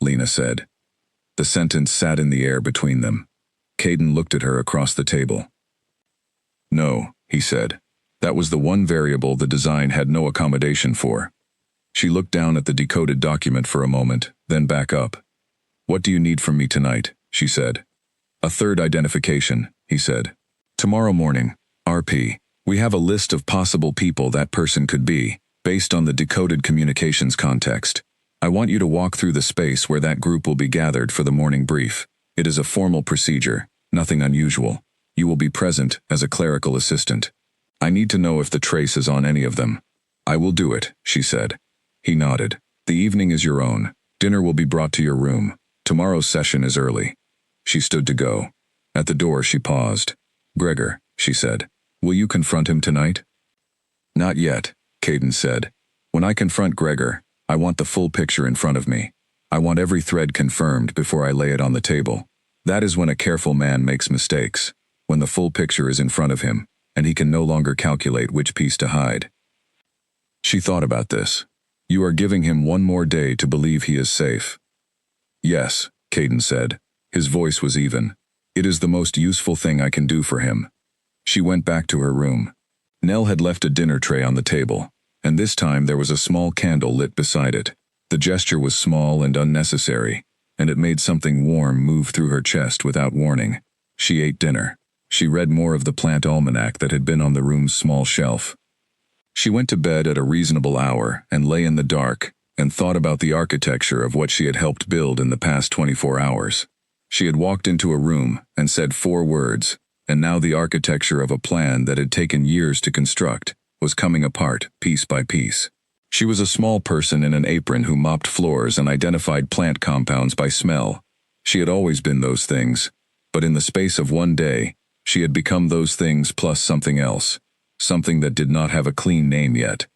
A: Lena said. The sentence sat in the air between them. Caden looked at her across the table. No, he said. That was the one variable the design had no accommodation for. She looked down at the decoded document for a moment, then back up. What do you need from me tonight? She said. A third identification, he said. Tomorrow morning, RP, we have a list of possible people that person could be, based on the decoded communications context. I want you to walk through the space where that group will be gathered for the morning brief. It is a formal procedure, nothing unusual. You will be present as a clerical assistant. I need to know if the trace is on any of them. I will do it, she said. He nodded. The evening is your own. Dinner will be brought to your room. Tomorrow's session is early. She stood to go. At the door she paused. Gregor, she said. Will you confront him tonight? Not yet, Caden said. When I confront Gregor, I want the full picture in front of me. I want every thread confirmed before I lay it on the table. That is when a careful man makes mistakes, when the full picture is in front of him, and he can no longer calculate which piece to hide. She thought about this. You are giving him one more day to believe he is safe. Yes, Caden said. His voice was even. It is the most useful thing I can do for him. She went back to her room. Nell had left a dinner tray on the table, and this time there was a small candle lit beside it. The gesture was small and unnecessary, and it made something warm move through her chest without warning. She ate dinner. She read more of the plant almanac that had been on the room's small shelf. She went to bed at a reasonable hour and lay in the dark and thought about the architecture of what she had helped build in the past 24 hours. She had walked into a room and said 4 words, and now the architecture of a plan that had taken years to construct was coming apart piece by piece. She was a small person in an apron who mopped floors and identified plant compounds by smell. She had always been those things, but in the space of one day, she had become those things plus something else, something that did not have a clean name yet.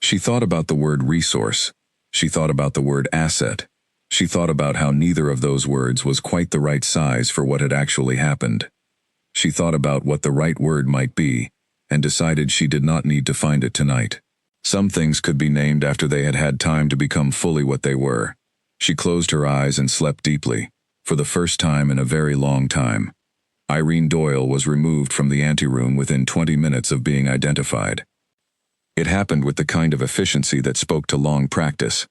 A: She thought about the word resource. She thought about the word asset. She thought about how neither of those words was quite the right size for what had actually happened. She thought about what the right word might be, and decided she did not need to find it tonight. Some things could be named after they had had time to become fully what they were. She closed her eyes and slept deeply, for the first time in a very long time. Irene Doyle was removed from the anteroom within 20 minutes of being identified. It happened with the kind of efficiency that spoke to long practice.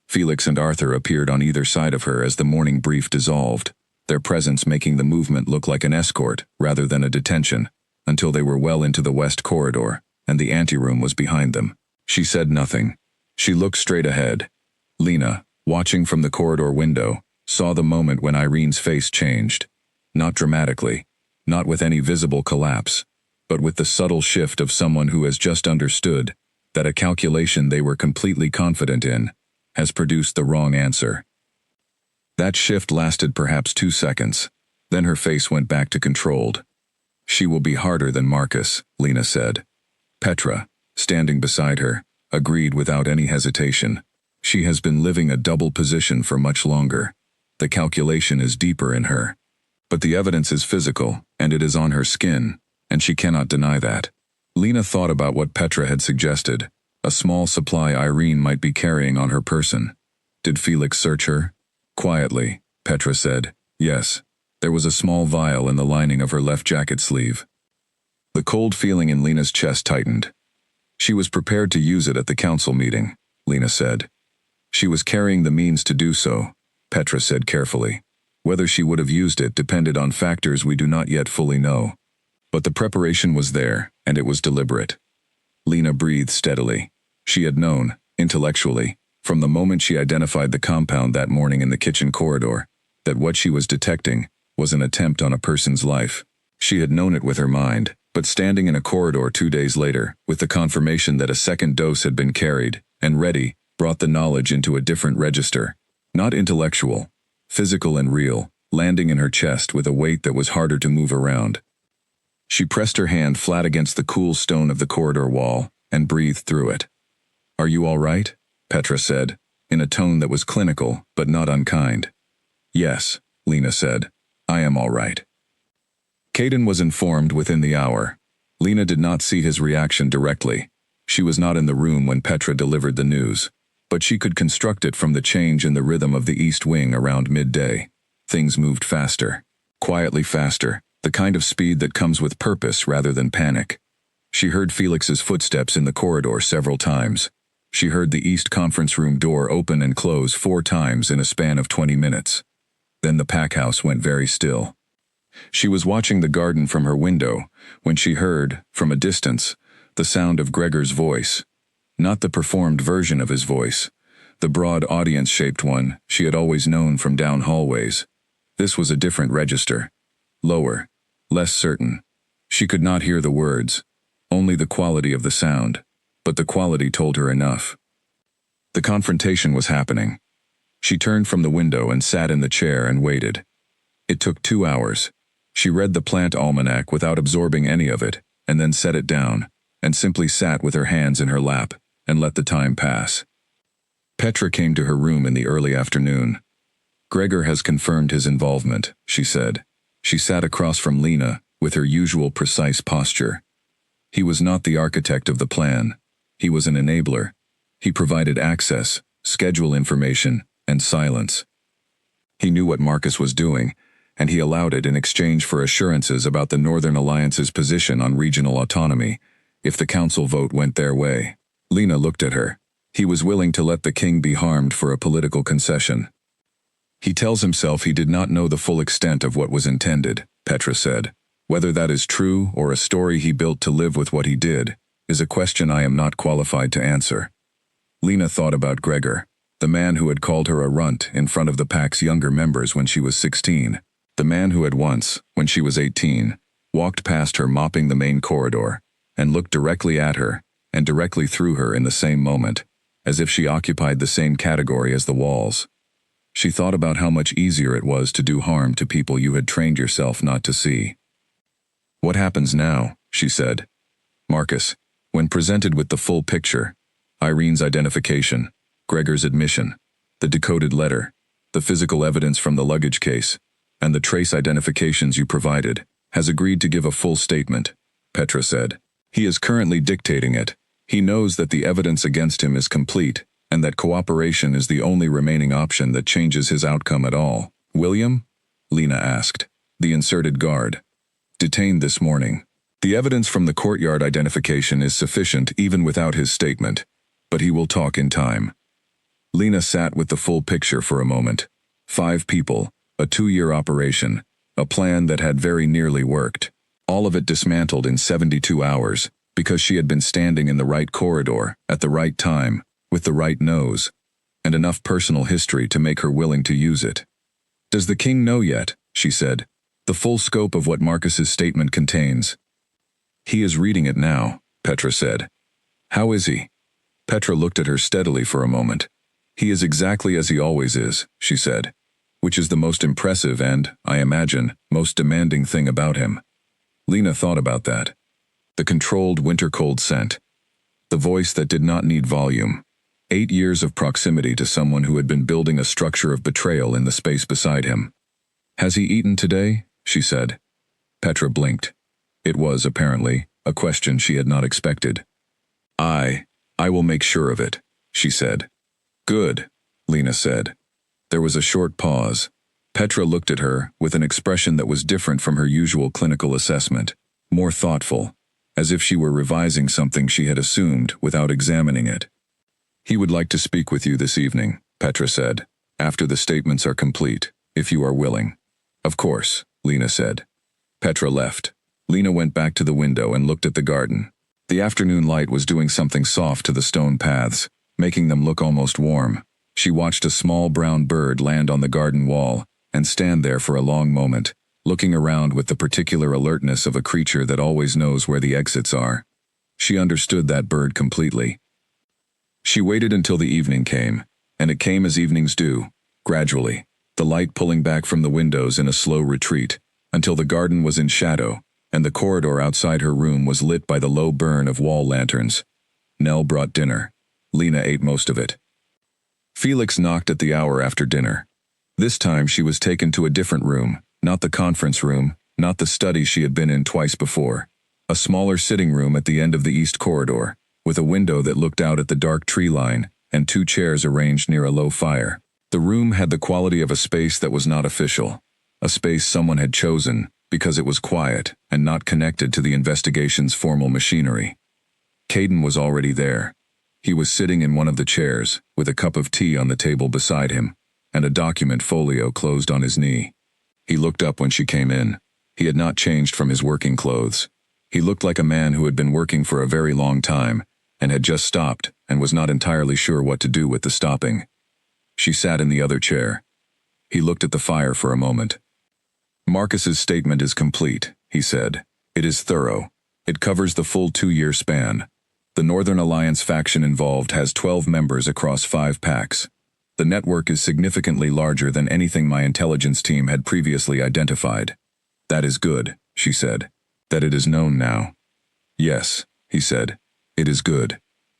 A: Felix and Arthur appeared on either side of her as the morning brief dissolved, their presence making the movement look like an escort rather than a detention, until they were well into the west corridor, and the anteroom was behind them. She said nothing. She looked straight ahead. Lena, watching from the corridor window, saw the moment when Irene's face changed. Not dramatically, not with any visible collapse, but with the subtle shift of someone who has just understood that a calculation they were completely confident in has produced the wrong answer. That shift lasted perhaps 2 seconds. Then her face went back to controlled. "She will be harder than Marcus," Lena said. Petra, standing beside her, agreed without any hesitation. She has been living a double position for much longer. The calculation is deeper in her. But the evidence is physical, and it is on her skin, and she cannot deny that. Lena thought about what Petra had suggested, a small supply Irene might be carrying on her person. Did Felix search her? Quietly, Petra said, yes. There was a small vial in the lining of her left jacket sleeve. The cold feeling in Lena's chest tightened. She was prepared to use it at the council meeting, Lena said. She was carrying the means to do so, Petra said carefully. Whether she would have used it depended on factors we do not yet fully know. But the preparation was there, and it was deliberate. Lena breathed steadily. She had known, intellectually, from the moment she identified the compound that morning in the kitchen corridor, that what she was detecting was an attempt on a person's life. She had known it with her mind, but standing in a corridor 2 days later, with the confirmation that a second dose had been carried, and ready, brought the knowledge into a different register. Not intellectual, physical and real, landing in her chest with a weight that was harder to move around. She pressed her hand flat against the cool stone of the corridor wall, and breathed through it. "Are you all right?" Petra said, in a tone that was clinical, but not unkind. "Yes," Lena said. "I am all right." Caden was informed within the hour. Lena did not see his reaction directly. She was not in the room when Petra delivered the news, but she could construct it from the change in the rhythm of the East Wing around midday. Things moved faster. Quietly faster, the kind of speed that comes with purpose rather than panic. She heard Felix's footsteps in the corridor several times. She heard the East conference room door open and close 4 times in a span of 20 minutes. Then the pack house went very still. She was watching the garden from her window when she heard, from a distance, the sound of Gregor's voice. Not the performed version of his voice, the broad audience-shaped one she had always known from down hallways. This was a different register. Lower, less certain. She could not hear the words, only the quality of the sound, but the quality told her enough. The confrontation was happening. She turned from the window and sat in the chair and waited. It took 2 hours. She read the plant almanac without absorbing any of it, and then set it down, and simply sat with her hands in her lap, and let the time pass. Petra came to her room in the early afternoon. "Gregor has confirmed his involvement," she said. She sat across from Lena, with her usual precise posture. He was not the architect of the plan. He was an enabler. He provided access, schedule information, and silence. He knew what Marcus was doing, and he allowed it in exchange for assurances about the Northern Alliance's position on regional autonomy, if the council vote went their way. Lena looked at her. He was willing to let the king be harmed for a political concession. "He tells himself he did not know the full extent of what was intended," Petra said. "Whether that is true or a story he built to live with what he did, is a question I am not qualified to answer." Lena thought about Gregor, the man who had called her a runt in front of the pack's younger members when she was 16, the man who had once, when she was 18, walked past her mopping the main corridor, and looked directly at her, and directly through her in the same moment, as if she occupied the same category as the walls. She thought about how much easier it was to do harm to people you had trained yourself not to see. "What happens now?" she said. Marcus, when presented with the full picture, Irene's identification, Gregor's admission, the decoded letter, the physical evidence from the luggage case, and the trace identifications you provided, has agreed to give a full statement, Petra said. "He is currently dictating it. He knows that the evidence against him is complete, and that cooperation is the only remaining option that changes his outcome at all." "William?" Lena asked. "The inserted guard. Detained this morning. The evidence from the courtyard identification is sufficient even without his statement, but he will talk in time." Lena sat with the full picture for a moment. 5 people, a 2-year operation, a plan that had very nearly worked. All of it dismantled in 72 hours, because she had been standing in the right corridor, at the right time, with the right nose, and enough personal history to make her willing to use it. "Does the king know yet?" she said. "The full scope of what Marcus's statement contains." "He is reading it now," Petra said. "How is he?" Petra looked at her steadily for a moment. "He is exactly as he always is," she said, "which is the most impressive and, I imagine, most demanding thing about him." Lena thought about that. The controlled winter-cold scent. The voice that did not need volume. 8 years of proximity to someone who had been building a structure of betrayal in the space beside him. "Has he eaten today?" she said. Petra blinked. It was, apparently, a question she had not expected. I will make sure of it," she said. "Good," Lena said. There was a short pause. Petra looked at her with an expression that was different from her usual clinical assessment, more thoughtful, as if she were revising something she had assumed without examining it. "He would like to speak with you this evening," Petra said, "after the statements are complete, if you are willing." "Of course," Lena said. Petra left. Lena went back to the window and looked at the garden. The afternoon light was doing something soft to the stone paths, making them look almost warm. She watched a small brown bird land on the garden wall and stand there for a long moment, looking around with the particular alertness of a creature that always knows where the exits are. She understood that bird completely. She waited until the evening came, and it came as evenings do, gradually, the light pulling back from the windows in a slow retreat, until the garden was in shadow, and the corridor outside her room was lit by the low burn of wall lanterns. Nell brought dinner. Lena ate most of it. Felix knocked at the hour after dinner. This time she was taken to a different room, not the conference room, not the study she had been in twice before. A smaller sitting room at the end of the east corridor, with a window that looked out at the dark tree line, and 2 chairs arranged near a low fire. The room had the quality of a space that was not official, a space someone had chosen, because it was quiet and not connected to the investigation's formal machinery. Caden was already there. He was sitting in one of the chairs, with a cup of tea on the table beside him, and a document folio closed on his knee. He looked up when she came in. He had not changed from his working clothes. He looked like a man who had been working for a very long time, and had just stopped, and was not entirely sure what to do with the stopping. She sat in the other chair. He looked at the fire for a moment. "Marcus's statement is complete," he said. "It is thorough. It covers the full 2-year span. The Northern Alliance faction involved has 12 members across 5 packs. The network is significantly larger than anything my intelligence team had previously identified." "That is good," she said. "That it is known now." "Yes," he said. "It is good."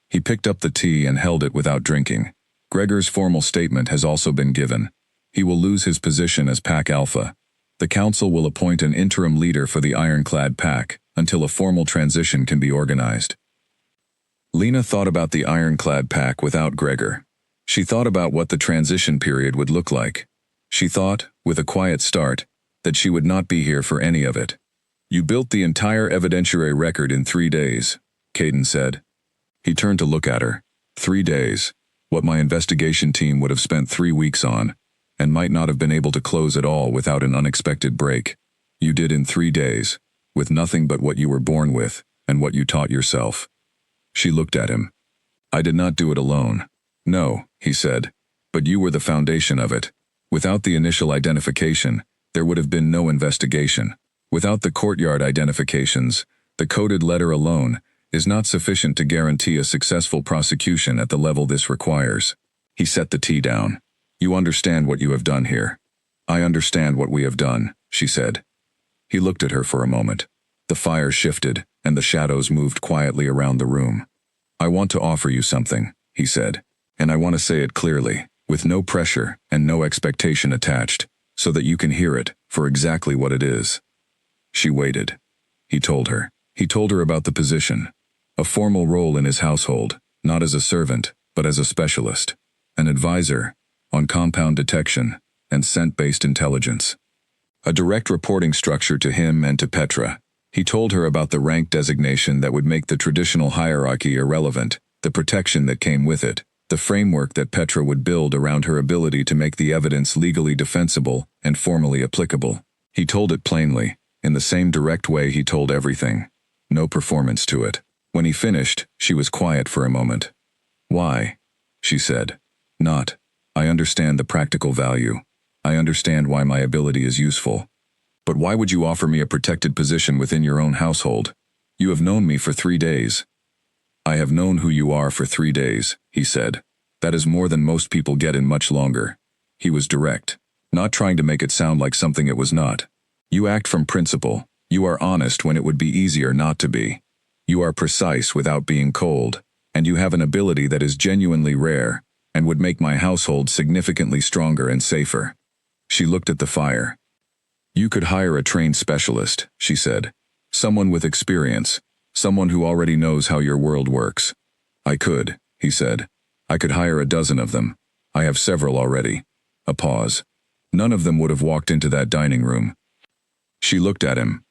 A: He picked up the tea and held it without drinking. "Gregor's formal statement has also been given. He will lose his position as Pack Alpha. The Council will appoint an interim leader for the Ironclad Pack until a formal transition can be organized." Lena thought about the Ironclad Pack without Gregor. She thought about what the transition period would look like. She thought, with a quiet start, that she would not be here for any of it. "You built the entire evidentiary record in 3 days, Caden said. He turned to look at her. 3 days. What my investigation team would have spent 3 weeks on, and might not have been able to close at all without an unexpected break. You did in 3 days, with nothing but what you were born with, and what you taught yourself." She looked at him. "I did not do it alone." "No," he said, "but you were the foundation of it. Without the initial identification, there would have been no investigation. Without the courtyard identifications, the coded letter alone is not sufficient to guarantee a successful prosecution at the level this requires." He set the tea down. "You understand what you have done here." "I understand what we have done," she said. He looked at her for a moment. The fire shifted, and the shadows moved quietly around the room. "I want to offer you something," he said, "and I want to say it clearly, with no pressure and no expectation attached, so that you can hear it for exactly what it is." She waited. He told her. He told her about the position. A formal role in his household, not as a servant, but as a specialist. An advisor, on compound detection and scent-based intelligence. A direct reporting structure to him and to Petra. He told her about the rank designation that would make the traditional hierarchy irrelevant, the protection that came with it, the framework that Petra would build around her ability to make the evidence legally defensible and formally applicable. He told it plainly, in the same direct way he told everything. No performance to it. When he finished, she was quiet for a moment. "Why?" she said. "Not. I understand the practical value. I understand why my ability is useful. But why would you offer me a protected position within your own household? You have known me for 3 days." "I have known who you are for 3 days," he said. "That is more than most people get in much longer." He was direct, not trying to make it sound like something it was not. "You act from principle. You are honest when it would be easier not to be. You are precise without being cold, and you have an ability that is genuinely rare and would make my household significantly stronger and safer." She looked at the fire. "You could hire a trained specialist," she said. "Someone with experience, someone who already knows how your world works." "I could," he said. "I could hire a dozen of them. I have several already." A pause. "None of them would have walked into that dining room." She looked at him.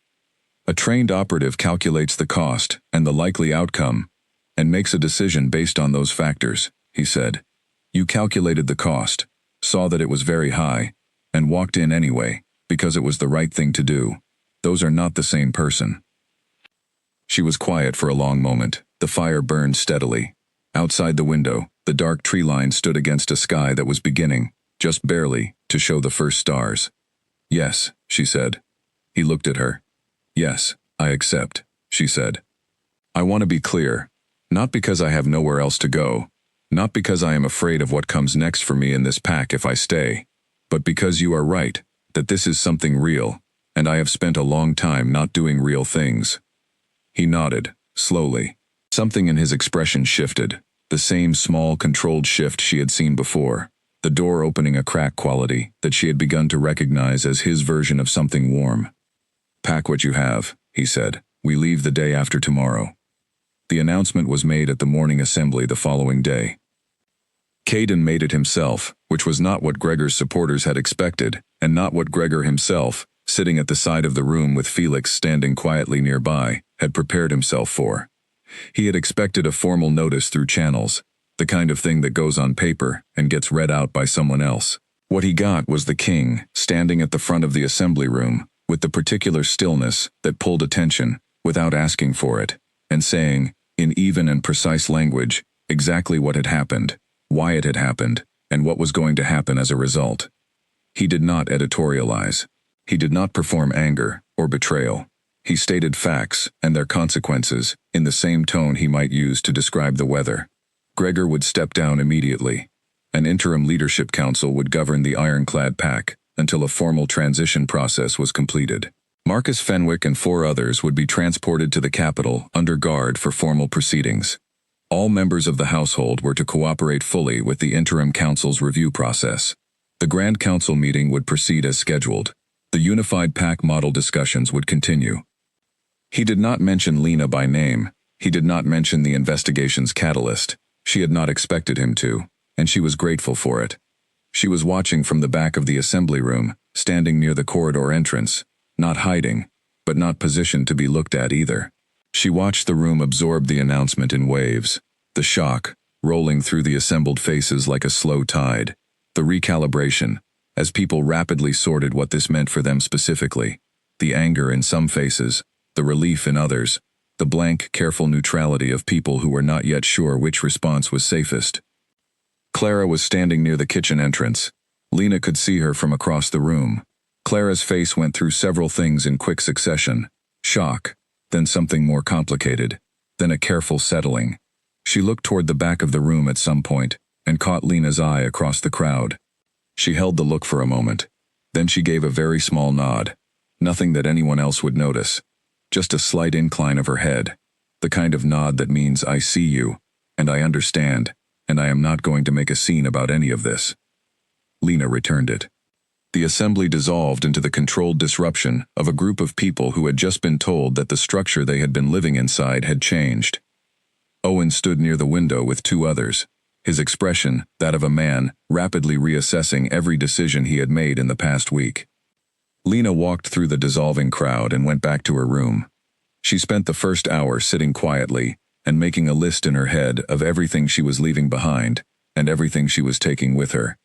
A: "A trained operative calculates the cost and the likely outcome and makes a decision based on those factors," he said. "You calculated the cost, saw that it was very high, and walked in anyway, because it was the right thing to do. Those are not the same person." She was quiet for a long moment. The fire burned steadily. Outside the window, the dark tree line stood against a sky that was beginning, just barely, to show the first stars. "Yes," she said. He looked at her. "Yes, I accept," she said. "I want to be clear. Not because I have nowhere else to go. Not because I am afraid of what comes next for me in this pack if I stay. But because you are right, that this is something real, and I have spent a long time not doing real things." He nodded, slowly. Something in his expression shifted, the same small, controlled shift she had seen before, the door opening a crack quality that she had begun to recognize as his version of something warm. "Pack what you have," he said. "We leave the day after tomorrow." The announcement was made at the morning assembly the following day. Caden made it himself, which was not what Gregor's supporters had expected, and not what Gregor himself, sitting at the side of the room with Felix standing quietly nearby, had prepared himself for. He had expected a formal notice through channels, the kind of thing that goes on paper and gets read out by someone else. What he got was the king, standing at the front of the assembly room, with the particular stillness that pulled attention, without asking for it, and saying, in even and precise language, exactly what had happened, why it had happened, and what was going to happen as a result. He did not editorialize. He did not perform anger or betrayal. He stated facts and their consequences in the same tone he might use to describe the weather. Gregor would step down immediately. An interim leadership council would govern the ironclad pack until a formal transition process was completed. Marcus Fenwick and 4 others would be transported to the capital under guard for formal proceedings. All members of the household were to cooperate fully with the interim council's review process. The Grand Council meeting would proceed as scheduled. The unified pack model discussions would continue. He did not mention Lena by name. He did not mention the investigation's catalyst. She had not expected him to, and she was grateful for it. She was watching from the back of the assembly room, standing near the corridor entrance, not hiding, but not positioned to be looked at either. She watched the room absorb the announcement in waves, the shock, rolling through the assembled faces like a slow tide, the recalibration, as people rapidly sorted what this meant for them specifically, the anger in some faces, the relief in others, the blank, careful neutrality of people who were not yet sure which response was safest. Clara was standing near the kitchen entrance. Lena could see her from across the room. Clara's face went through several things in quick succession. Shock, then something more complicated, then a careful settling. She looked toward the back of the room at some point, and caught Lena's eye across the crowd. She held the look for a moment. Then she gave a very small nod. Nothing that anyone else would notice. Just a slight incline of her head. The kind of nod that means I see you, and I understand, and I am not going to make a scene about any of this. Lena returned it. The assembly dissolved into the controlled disruption of a group of people who had just been told that the structure they had been living inside had changed. Owen stood near the window with 2 others, his expression that of a man rapidly reassessing every decision he had made in the past week. Lena walked through the dissolving crowd and went back to her room. She spent the first hour sitting quietly and making a list in her head of everything she was leaving behind, and everything she was taking with her.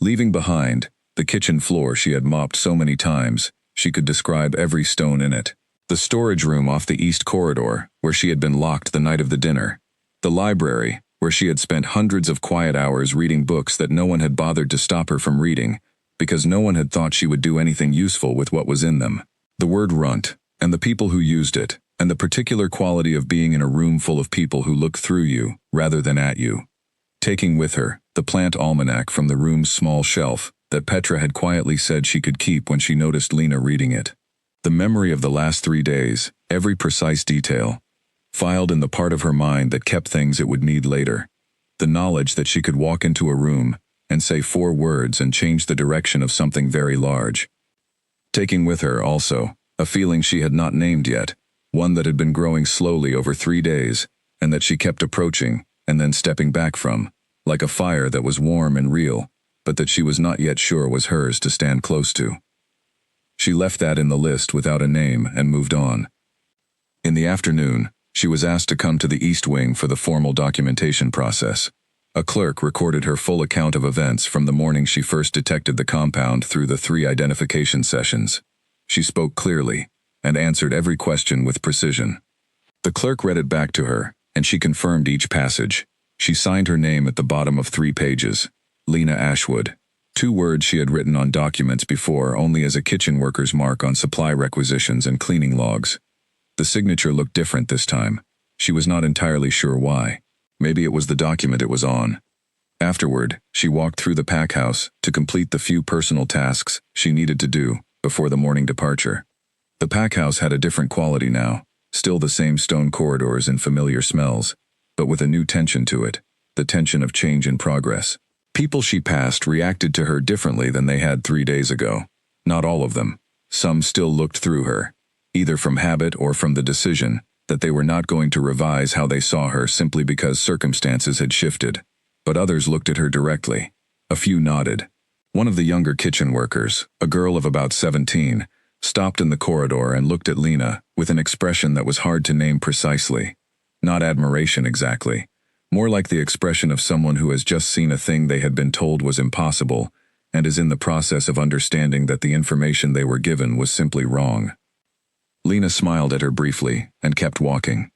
A: Leaving behind the kitchen floor she had mopped so many times, she could describe every stone in it. The storage room off the east corridor, where she had been locked the night of the dinner. The library, where she had spent hundreds of quiet hours reading books that no one had bothered to stop her from reading, because no one had thought she would do anything useful with what was in them. The word runt, and the people who used it, and the particular quality of being in a room full of people who looked through you, rather than at you. Taking with her the plant almanac from the room's small shelf that Petra had quietly said she could keep when she noticed Lena reading it. The memory of the last 3 days, every precise detail, filed in the part of her mind that kept things it would need later. The knowledge that she could walk into a room and say 4 words and change the direction of something very large. Taking with her, also, a feeling she had not named yet, one that had been growing slowly over 3 days, and that she kept approaching, and then stepping back from, like a fire that was warm and real, but that she was not yet sure was hers to stand close to. She left that in the list without a name and moved on. In the afternoon, she was asked to come to the East Wing for the formal documentation process. A clerk recorded her full account of events from the morning she first detected the compound through the 3 identification sessions. She spoke clearly, and answered every question with precision. The clerk read it back to her, and she confirmed each passage. She signed her name at the bottom of 3 pages. Lena Ashwood. 2 words she had written on documents before only as a kitchen worker's mark on supply requisitions and cleaning logs. The signature looked different this time. She was not entirely sure why. Maybe it was the document it was on. Afterward, she walked through the pack house to complete the few personal tasks she needed to do before the morning departure. The pack house had a different quality now, still the same stone corridors and familiar smells, but with a new tension to it, the tension of change and progress. People she passed reacted to her differently than they had 3 days ago. Not all of them. Some still looked through her, either from habit or from the decision that they were not going to revise how they saw her simply because circumstances had shifted. But others looked at her directly. A few nodded. One of the younger kitchen workers, a girl of about 17, stopped in the corridor and looked at Lena with an expression that was hard to name precisely. Not admiration exactly. More like the expression of someone who has just seen a thing they had been told was impossible and is in the process of understanding that the information they were given was simply wrong. Lena smiled at her briefly and kept walking.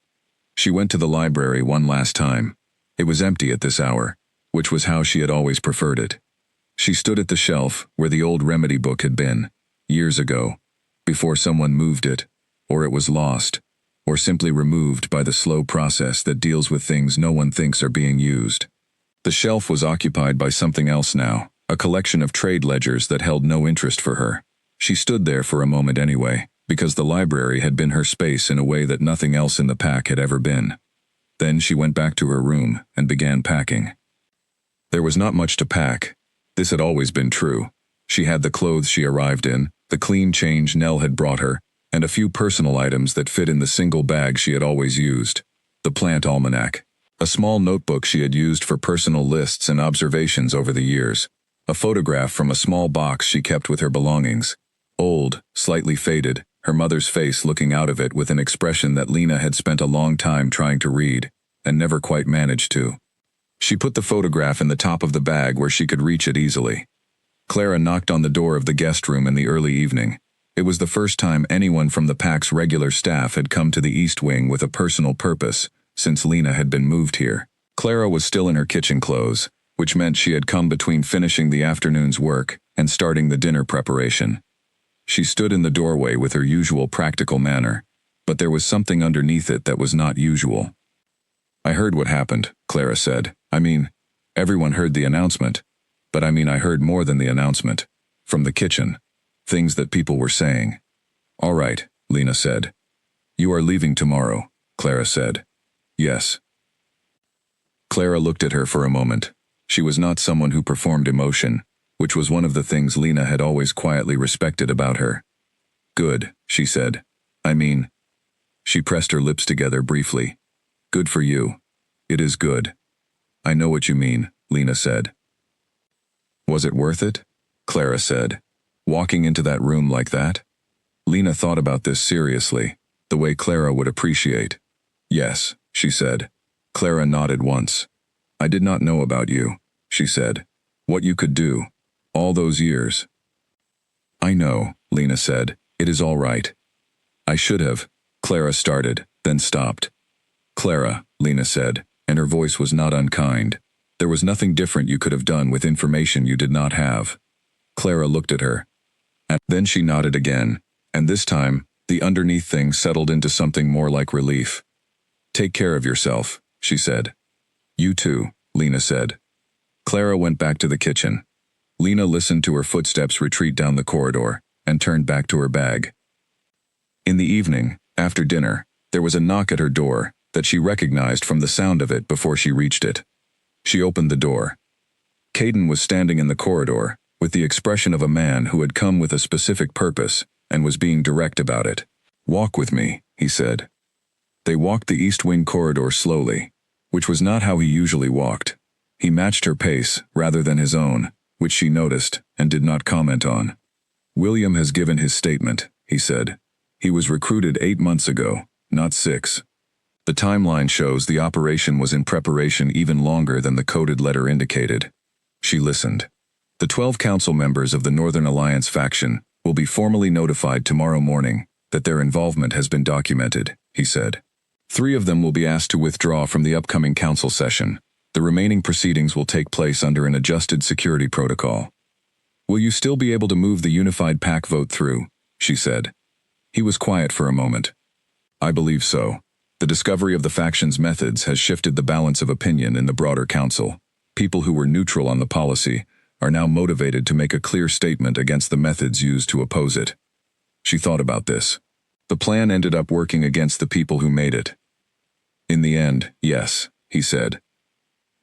A: She went to the library one last time. It was empty at this hour, which was how she had always preferred it. She stood at the shelf where the old remedy book had been, years ago, before someone moved it, or it was lost, or simply removed by the slow process that deals with things no one thinks are being used. The shelf was occupied by something else now, a collection of trade ledgers that held no interest for her. She stood there for a moment anyway, because the library had been her space in a way that nothing else in the pack had ever been. Then she went back to her room and began packing. There was not much to pack. This had always been true. She had the clothes she arrived in, the clean change Nell had brought her, and a few personal items that fit in the single bag she had always used. The plant almanac. A small notebook she had used for personal lists and observations over the years. A photograph from a small box she kept with her belongings. Old, slightly faded, her mother's face looking out of it with an expression that Lena had spent a long time trying to read, and never quite managed to. She put the photograph in the top of the bag where she could reach it easily. Clara knocked on the door of the guest room in the early evening. It was the first time anyone from the pack's regular staff had come to the East Wing with a personal purpose, since Lena had been moved here. Clara was still in her kitchen clothes, which meant she had come between finishing the afternoon's work and starting the dinner preparation. She stood in the doorway with her usual practical manner, but there was something underneath it that was not usual. "I heard what happened," Clara said. Everyone heard the announcement. But I heard more than the announcement. From the kitchen. Things that people were saying." "All right," Lena said. "You are leaving tomorrow," Clara said. "Yes." Clara looked at her for a moment. She was not someone who performed emotion, which was one of the things Lena had always quietly respected about her. "Good," she said. She pressed her lips together briefly. "Good for you. It is good." "I know what you mean," Lena said. "Was it worth it?" Clara said. "Walking into that room like that?" Lena thought about this seriously, the way Clara would appreciate. "Yes," she said. Clara nodded once. I did not know about you, she said. What you could do. All those years. I know, Lena said. It is all right. I should have. Clara started, then stopped. Clara, Lena said, and her voice was not unkind. There was nothing different you could have done with information you did not have. Clara looked at her. And then she nodded again, and this time, the underneath thing settled into something more like relief. Take care of yourself, she said. You too, Lena said. Clara went back to the kitchen. Lena listened to her footsteps retreat down the corridor, and turned back to her bag. In the evening, after dinner, there was a knock at her door that she recognized from the sound of it before she reached it. She opened the door. Caden was standing in the corridor, with the expression of a man who had come with a specific purpose and was being direct about it. Walk with me, he said. They walked the east wing corridor slowly, which was not how he usually walked. He matched her pace rather than his own, which she noticed and did not comment on. William has given his statement, he said. He was recruited 8 months ago, not 6. The timeline shows the operation was in preparation even longer than the coded letter indicated. She listened. The 12 council members of the Northern Alliance faction will be formally notified tomorrow morning that their involvement has been documented, he said. 3 of them will be asked to withdraw from the upcoming council session. The remaining proceedings will take place under an adjusted security protocol. Will you still be able to move the unified pack vote through? She said. He was quiet for a moment. I believe so. The discovery of the faction's methods has shifted the balance of opinion in the broader council. People who were neutral on the policy are now motivated to make a clear statement against the methods used to oppose it. She thought about this. The plan ended up working against the people who made it. In the end, yes, he said.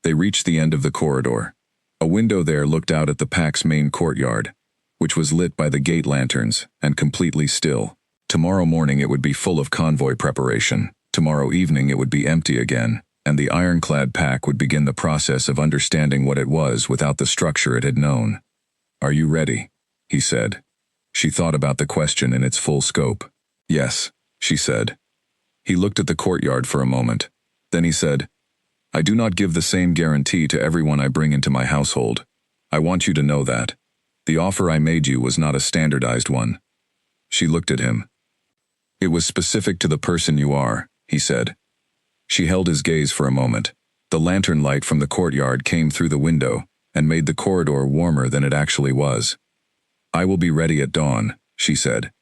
A: They reached the end of the corridor. A window there looked out at the pack's main courtyard, which was lit by the gate lanterns and completely still. Tomorrow morning it would be full of convoy preparation. Tomorrow evening it would be empty again, and the ironclad pack would begin the process of understanding what it was without the structure it had known. Are you ready? He said. She thought about the question in its full scope. Yes, she said. He looked at the courtyard for a moment. Then he said, I do not give the same guarantee to everyone I bring into my household. I want you to know that. The offer I made you was not a standardized one. She looked at him. It was specific to the person you are, he said. She held his gaze for a moment. The lantern light from the courtyard came through the window and made the corridor warmer than it actually was. I will be ready at dawn, she said.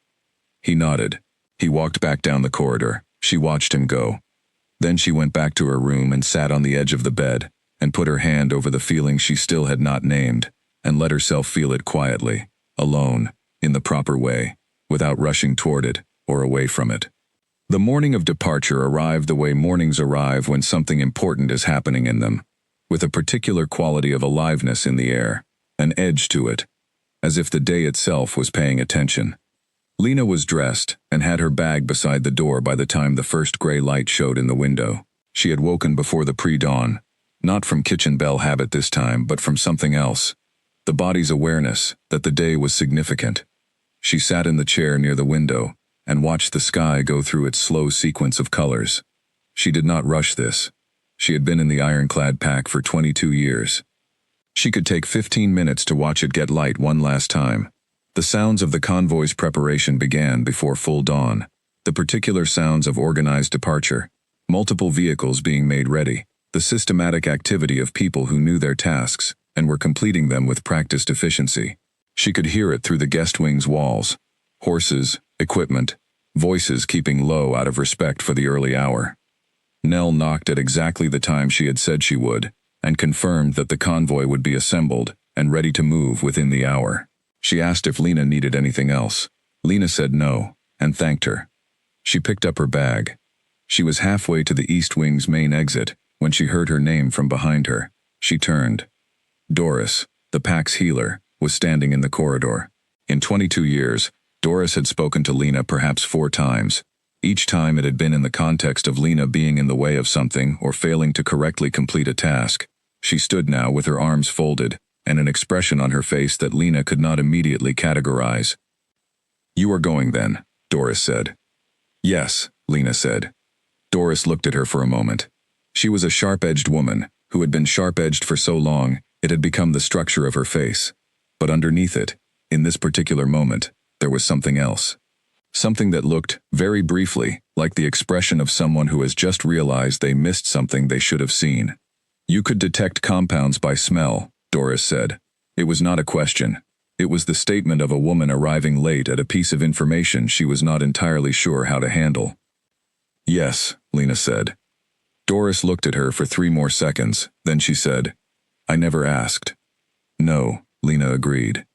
A: He nodded. He walked back down the corridor. She watched him go. Then she went back to her room and sat on the edge of the bed and put her hand over the feeling she still had not named and let herself feel it quietly, alone, in the proper way, without rushing toward it or away from it. The morning of departure arrived the way mornings arrive when something important is happening in them, with a particular quality of aliveness in the air, an edge to it, as if the day itself was paying attention. Lena was dressed and had her bag beside the door by the time the first gray light showed in the window. She had woken before the pre-dawn, not from kitchen bell habit this time, but from something else, the body's awareness that the day was significant. She sat in the chair near the window and watched the sky go through its slow sequence of colors. She did not rush this. She had been in the ironclad pack for 22 years. She could take 15 minutes to watch it get light one last time. The sounds of the convoy's preparation began before full dawn, the particular sounds of organized departure, multiple vehicles being made ready, the systematic activity of people who knew their tasks and were completing them with practiced efficiency. She could hear it through the guest wing's walls. Horses, equipment, voices keeping low out of respect for the early hour. Nell knocked at exactly the time she had said she would, and confirmed that the convoy would be assembled and ready to move within the hour. She asked if Lena needed anything else. Lena said no, and thanked her. She picked up her bag. She was halfway to the East Wing's main exit when she heard her name from behind her. She turned. Doris, the pack's healer, was standing in the corridor. In 22 years, Doris had spoken to Lena perhaps 4 times. Each time it had been in the context of Lena being in the way of something or failing to correctly complete a task. She stood now with her arms folded and an expression on her face that Lena could not immediately categorize. You are going then, Doris said. Yes, Lena said. Doris looked at her for a moment. She was a sharp-edged woman, who had been sharp-edged for so long, it had become the structure of her face. But underneath it, in this particular moment, there was something else. Something that looked, very briefly, like the expression of someone who has just realized they missed something they should have seen. You could detect compounds by smell, Doris said. It was not a question. It was the statement of a woman arriving late at a piece of information she was not entirely sure how to handle. Yes, Lena said. Doris looked at her for 3 more seconds, then she said, I never asked. No, Lena agreed.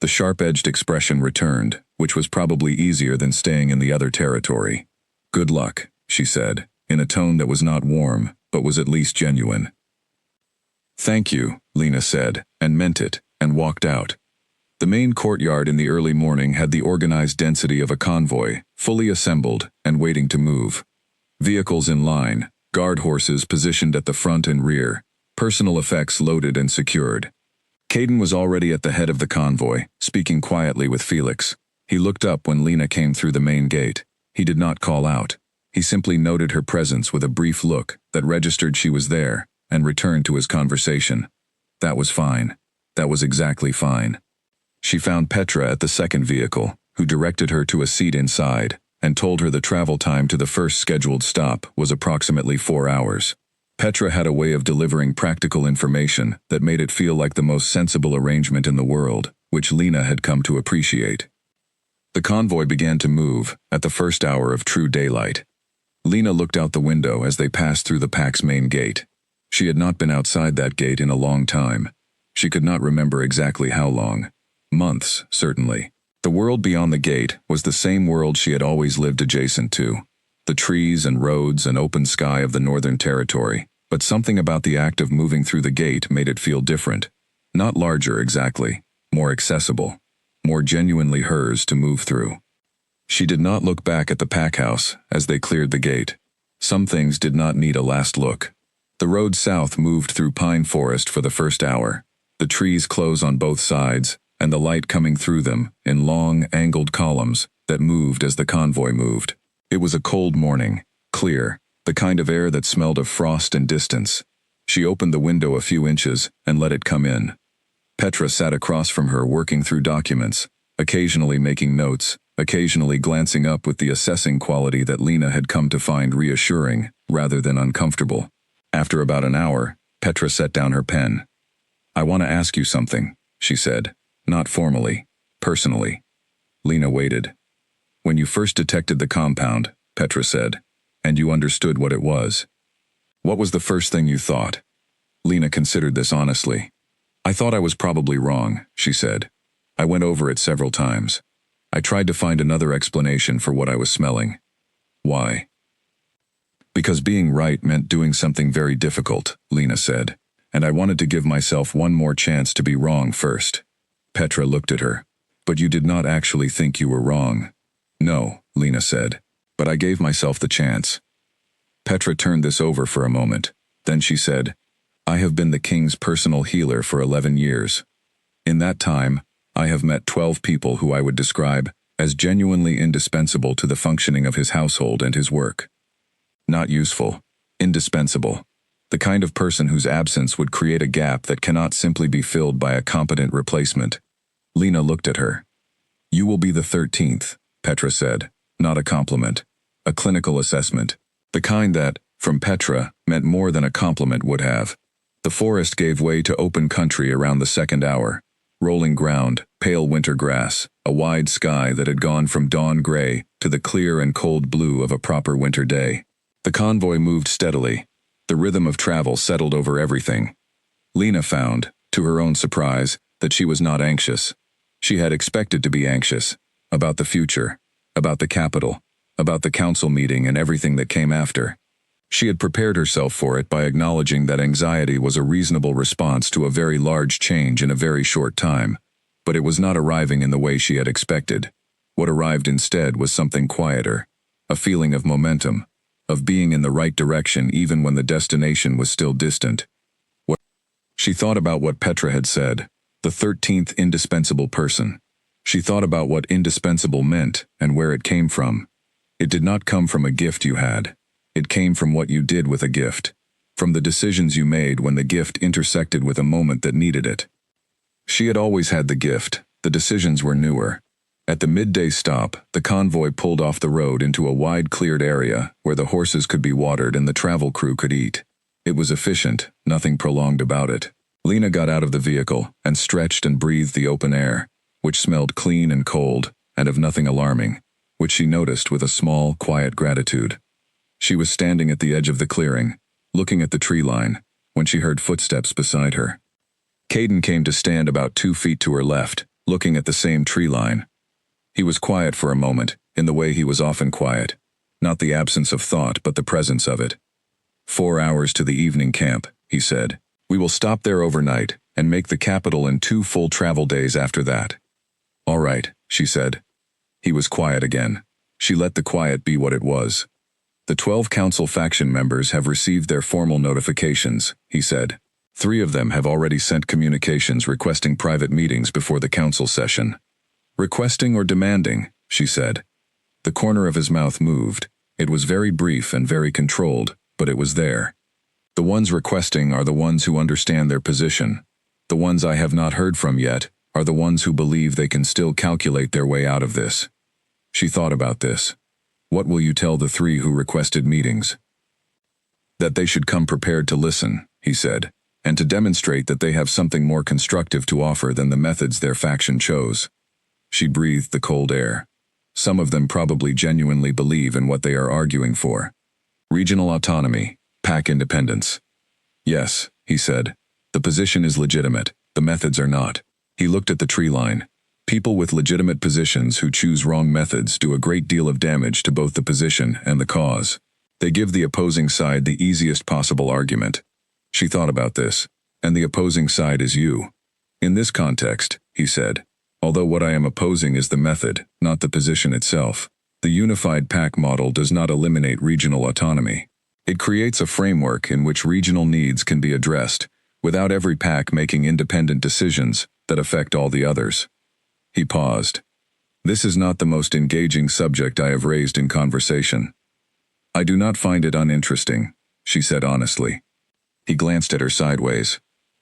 A: The sharp-edged expression returned, which was probably easier than staying in the other territory. Good luck, she said, in a tone that was not warm, but was at least genuine. Thank you, Lena said, and meant it, and walked out. The main courtyard in the early morning had the organized density of a convoy, fully assembled and waiting to move. Vehicles in line, guard horses positioned at the front and rear, personal effects loaded and secured. Caden was already at the head of the convoy, speaking quietly with Felix. He looked up when Lena came through the main gate. He did not call out. He simply noted her presence with a brief look that registered she was there, and returned to his conversation. That was fine. That was exactly fine. She found Petra at the second vehicle, who directed her to a seat inside, and told her the travel time to the first scheduled stop was approximately 4 hours. Petra had a way of delivering practical information that made it feel like the most sensible arrangement in the world, which Lena had come to appreciate. The convoy began to move at the first hour of true daylight. Lena looked out the window as they passed through the pack's main gate. She had not been outside that gate in a long time. She could not remember exactly how long. Months, certainly. The world beyond the gate was the same world she had always lived adjacent to. The trees and roads and open sky of the Northern Territory, but something about the act of moving through the gate made it feel different. Not larger exactly, more accessible, more genuinely hers to move through. She did not look back at the pack house as they cleared the gate. Some things did not need a last look. The road south moved through pine forest for the first hour. The trees close on both sides, and the light coming through them in long, angled columns that moved as the convoy moved. It was a cold morning, clear, the kind of air that smelled of frost and distance. She opened the window a few inches and let it come in. Petra sat across from her working through documents, occasionally making notes, occasionally glancing up with the assessing quality that Lena had come to find reassuring rather than uncomfortable. After about an hour, Petra set down her pen. I want to ask you something, she said, not formally, personally. Lena waited. When you first detected the compound, Petra said, and you understood what it was, what was the first thing you thought? Lena considered this honestly. I thought I was probably wrong, she said. I went over it several times. I tried to find another explanation for what I was smelling. Why? Because being right meant doing something very difficult, Lena said, and I wanted to give myself one more chance to be wrong first. Petra looked at her. But you did not actually think you were wrong. No, Lena said, but I gave myself the chance. Petra turned this over for a moment. Then she said, I have been the king's personal healer for 11 years. In that time, I have met 12 people who I would describe as genuinely indispensable to the functioning of his household and his work. Not useful, indispensable. The kind of person whose absence would create a gap that cannot simply be filled by a competent replacement. Lena looked at her. You will be the 13th, Petra said, not a compliment, a clinical assessment. The kind that, from Petra, meant more than a compliment would have. The forest gave way to open country around the second hour. Rolling ground, pale winter grass, a wide sky that had gone from dawn gray to the clear and cold blue of a proper winter day. The convoy moved steadily. The rhythm of travel settled over everything. Lena found, to her own surprise, that she was not anxious. She had expected to be anxious, about the future, about the capital, about the council meeting and everything that came after. She had prepared herself for it by acknowledging that anxiety was a reasonable response to a very large change in a very short time, but it was not arriving in the way she had expected. What arrived instead was something quieter, a feeling of momentum, of being in the right direction even when the destination was still distant. She thought about what Petra had said, the 13th indispensable person. She thought about what indispensable meant and where it came from. It did not come from a gift you had. It came from what you did with a gift. from the decisions you made when the gift intersected with a moment that needed it. She had always had the gift, the decisions were newer. At the midday stop, the convoy pulled off the road into a wide cleared area where the horses could be watered and the travel crew could eat. It was efficient, nothing prolonged about it. Lena got out of the vehicle and stretched and breathed the open air, which smelled clean and cold, and of nothing alarming, which she noticed with a small, quiet gratitude. She was standing at the edge of the clearing, looking at the tree line, when she heard footsteps beside her. Caden came to stand about 2 feet to her left, looking at the same tree line. He was quiet for a moment, in the way he was often quiet. Not the absence of thought, but the presence of it. 4 hours to the evening camp, he said. We will stop there overnight, and make the capital in 2 full travel days after that. All right, she said. He was quiet again. She let the quiet be what it was. The 12 council faction members have received their formal notifications, he said. 3 of them have already sent communications requesting private meetings before the council session. Requesting or demanding, she said. The corner of his mouth moved. It was very brief and very controlled, but it was there. The ones requesting are the ones who understand their position. The ones I have not heard from yet are the ones who believe they can still calculate their way out of this. She thought about this. What will you tell the 3 who requested meetings? That they should come prepared to listen, he said, and to demonstrate that they have something more constructive to offer than the methods their faction chose. She breathed the cold air. Some of them probably genuinely believe in what they are arguing for. Regional autonomy, pack independence. Yes, he said. The position is legitimate, the methods are not. He looked at the tree line. People with legitimate positions who choose wrong methods do a great deal of damage to both the position and the cause. They give the opposing side the easiest possible argument. She thought about this, and the opposing side is you. In this context, he said, although what I am opposing is the method, not the position itself, the unified pack model does not eliminate regional autonomy. It creates a framework in which regional needs can be addressed, without every pack making independent decisions that affect all the others. He paused. This is not the most engaging subject I have raised in conversation. I do not find it uninteresting, she said honestly. He glanced at her sideways.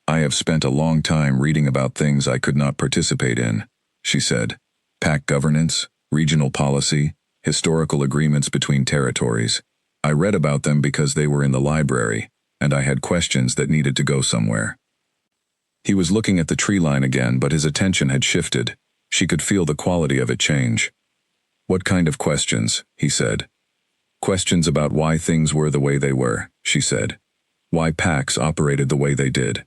A: I have spent a long time reading about things I could not participate in, she said. Pack governance, regional policy, historical agreements between territories. I read about them because they were in the library, and I had questions that needed to go somewhere. He was looking at the tree line again, but his attention had shifted. She could feel the quality of it change. What kind of questions? He said. Questions about why things were the way they were, she said. Why packs operated the way they did.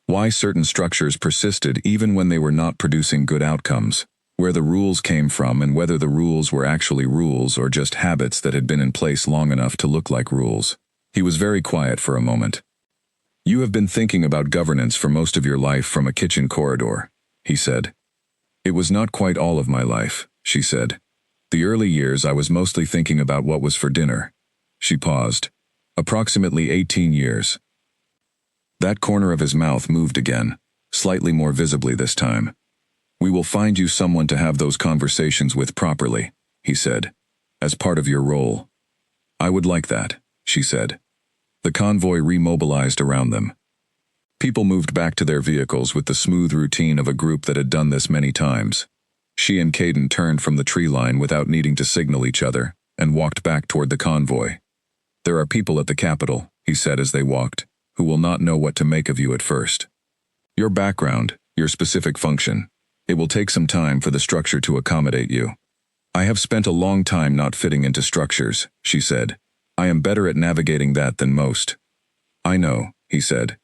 A: Why certain structures persisted even when they were not producing good outcomes. Where the rules came from and whether the rules were actually rules or just habits that had been in place long enough to look like rules. He was very quiet for a moment. You have been thinking about governance for most of your life from a kitchen corridor, he said. It was not quite all of my life, she said. The early years I was mostly thinking about what was for dinner. She paused. Approximately 18 years. That corner of his mouth moved again, slightly more visibly this time. We will find you someone to have those conversations with properly, he said, as part of your role. I would like that, she said. The convoy remobilized around them. People moved back to their vehicles with the smooth routine of a group that had done this many times. She and Caden turned from the tree line without needing to signal each other, and walked back toward the convoy. There are people at the Capitol, he said as they walked, who will not know what to make of you at first. Your background, your specific function. It will take some time for the structure to accommodate you. I have spent a long time not fitting into structures, she said. I am better at navigating that than most. I know, he said.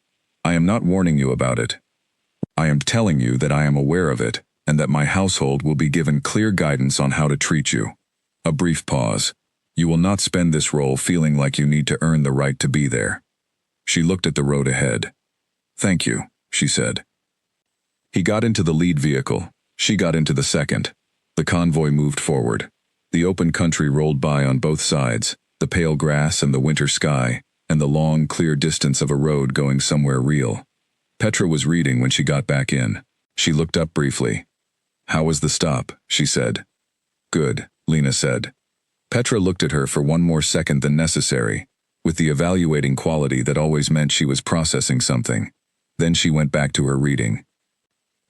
A: I am not warning you about it. I am telling you that I am aware of it, and that my household will be given clear guidance on how to treat you. A brief pause. You will not spend this role feeling like you need to earn the right to be there. She looked at the road ahead. Thank you, she said. He got into the lead vehicle. She got into the second. The convoy moved forward. The open country rolled by on both sides, the pale grass and the winter sky, and the long, clear distance of a road going somewhere real. Petra was reading when she got back in. She looked up briefly. How was the stop? She said. Good, Lena said. Petra looked at her for one more second than necessary. with the evaluating quality that always meant she was processing something. Then she went back to her reading.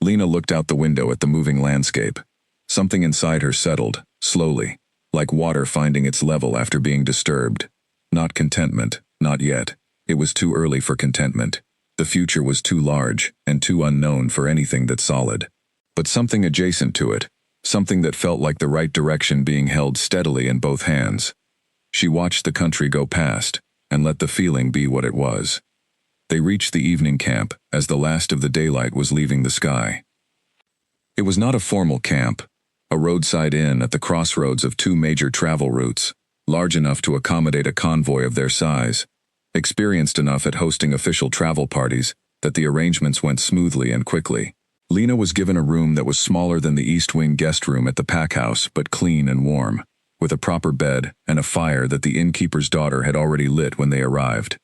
A: Lena looked out the window at the moving landscape. Something inside her settled, slowly, like water finding its level after being disturbed. Not contentment, not yet. It was too early for contentment. The future was too large and too unknown for anything that's solid. But something adjacent to it, something that felt like the right direction being held steadily in both hands. She watched the country go past, and let the feeling be what it was. They reached the evening camp as the last of the daylight was leaving the sky. It was not a formal camp, a roadside inn at the crossroads of two major travel routes, large enough to accommodate a convoy of their size, experienced enough at hosting official travel parties that the arrangements went smoothly and quickly. Lena was given a room that was smaller than the East Wing guest room at the pack house, but clean and warm, with a proper bed and a fire that the innkeeper's daughter had already lit when they arrived.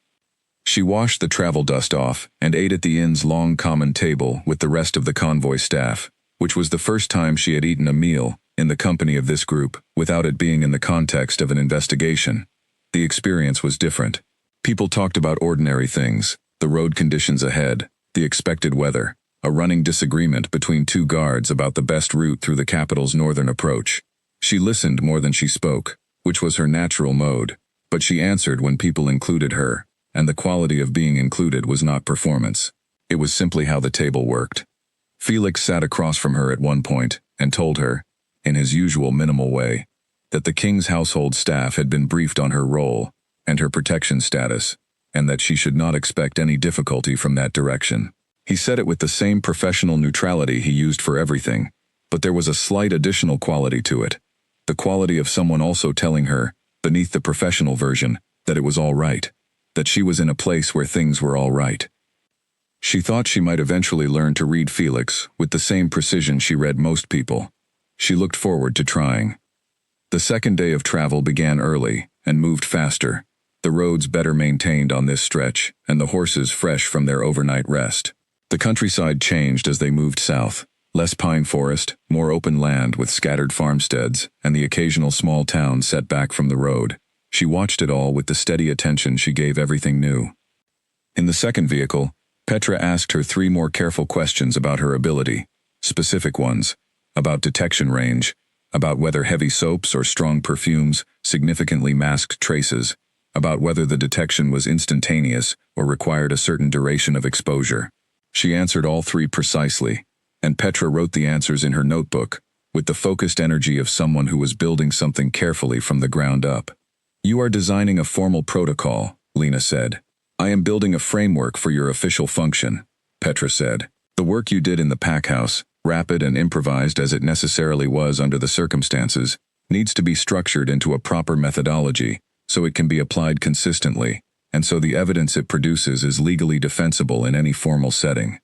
A: She washed the travel dust off and ate at the inn's long common table with the rest of the convoy staff, which was the first time she had eaten a meal in the company of this group without it being in the context of an investigation. The experience was different. People talked about ordinary things, the road conditions ahead, the expected weather, a running disagreement between two guards about the best route through the capital's northern approach. She listened more than she spoke, which was her natural mode, but she answered when people included her, and the quality of being included was not performance. It was simply how the table worked. Felix sat across from her at one point and told her, in his usual minimal way, that the king's household staff had been briefed on her role and her protection status, and that she should not expect any difficulty from that direction. He said it with the same professional neutrality he used for everything, but there was a slight additional quality to it, the quality of someone also telling her, beneath the professional version, that it was all right, that she was in a place where things were all right. She thought she might eventually learn to read Felix with the same precision she read most people. She looked forward to trying. The second day of travel began early and moved faster, the roads better maintained on this stretch and the horses fresh from their overnight rest. The countryside changed as they moved south. Less pine forest, more open land with scattered farmsteads, and the occasional small town set back from the road. She watched it all with the steady attention she gave everything new. In the second vehicle, Petra asked her 3 more careful questions about her ability, specific ones, about detection range, about whether heavy soaps or strong perfumes significantly masked traces, about whether the detection was instantaneous or required a certain duration of exposure. She answered all 3 precisely, and Petra wrote the answers in her notebook, with the focused energy of someone who was building something carefully from the ground up. "You are designing a formal protocol," Lena said. "I am building a framework for your official function," Petra said. "The work you did in the pack house, rapid and improvised as it necessarily was under the circumstances, needs to be structured into a proper methodology, so it can be applied consistently, and so the evidence it produces is legally defensible in any formal setting."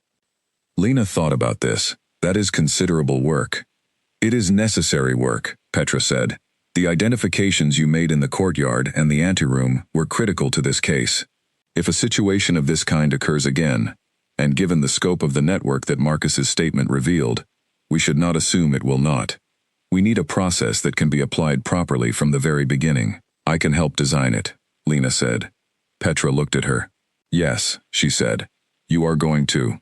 A: Lena thought about this. "That is considerable work." "It is necessary work," Petra said. "The identifications you made in the courtyard and the anteroom were critical to this case. If a situation of this kind occurs again, and given the scope of the network that Marcus's statement revealed, we should not assume it will not. We need a process that can be applied properly from the very beginning. I can help design it," Lena said. Petra looked at her. "Yes," she said. "You are going to."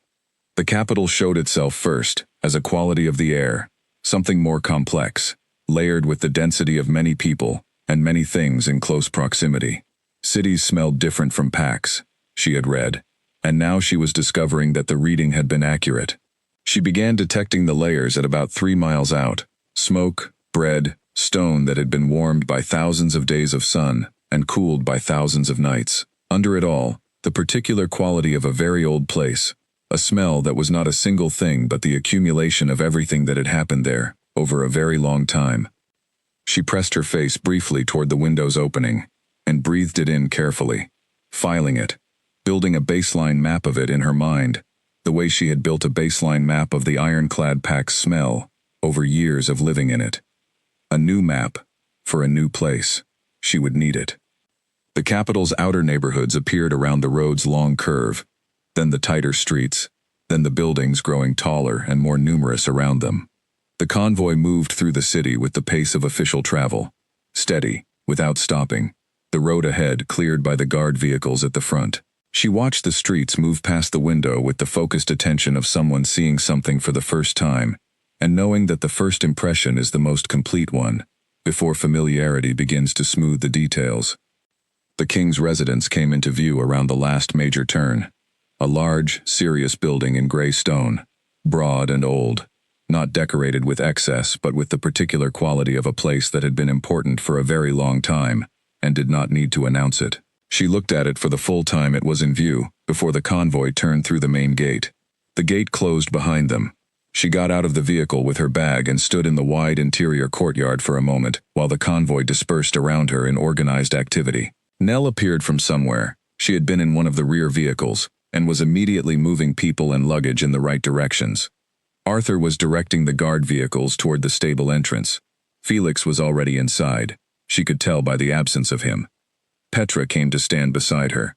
A: The capital showed itself first as a quality of the air, something more complex, layered with the density of many people and many things in close proximity. Cities smelled different from packs, she had read, and now she was discovering that the reading had been accurate. She began detecting the layers at about 3 miles out: smoke, bread, stone that had been warmed by thousands of days of sun and cooled by thousands of nights. Under it all, the particular quality of a very old place, a smell that was not a single thing but the accumulation of everything that had happened there, over a very long time. She pressed her face briefly toward the window's opening, and breathed it in carefully, filing it, building a baseline map of it in her mind, the way she had built a baseline map of the ironclad pack's smell, over years of living in it. A new map, for a new place. She would need it. The capital's outer neighborhoods appeared around the road's long curve, then the tighter streets, then the buildings growing taller and more numerous around them. The convoy moved through the city with the pace of official travel, steady, without stopping, the road ahead cleared by the guard vehicles at the front. She watched the streets move past the window with the focused attention of someone seeing something for the first time, and knowing that the first impression is the most complete one, before familiarity begins to smooth the details. The king's residence came into view around the last major turn. A large, serious building in gray stone, broad and old, not decorated with excess but with the particular quality of a place that had been important for a very long time, and did not need to announce it. She looked at it for the full time it was in view, before the convoy turned through the main gate. The gate closed behind them. She got out of the vehicle with her bag and stood in the wide interior courtyard for a moment, while the convoy dispersed around her in organized activity. Nell appeared from somewhere. She had been in one of the rear vehicles, and was immediately moving people and luggage in the right directions. Arthur was directing the guard vehicles toward the stable entrance. Felix was already inside. She could tell by the absence of him. Petra came to stand beside her.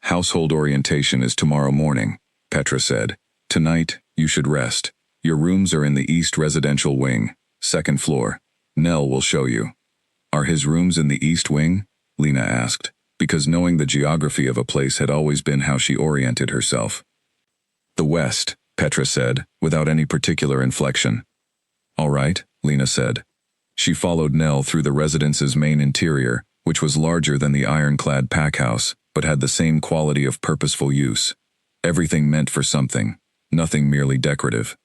A: "Household orientation is tomorrow morning," Petra said. "Tonight, you should rest. Your rooms are in the East Residential Wing, 2nd floor. Nell will show you." "Are his rooms in the East Wing?" Lena asked, because knowing the geography of a place had always been how she oriented herself. "The West," Petra said, without any particular inflection. "All right," Lena said. She followed Nell through the residence's main interior, which was larger than the ironclad packhouse, but had the same quality of purposeful use. Everything meant for something, nothing merely decorative.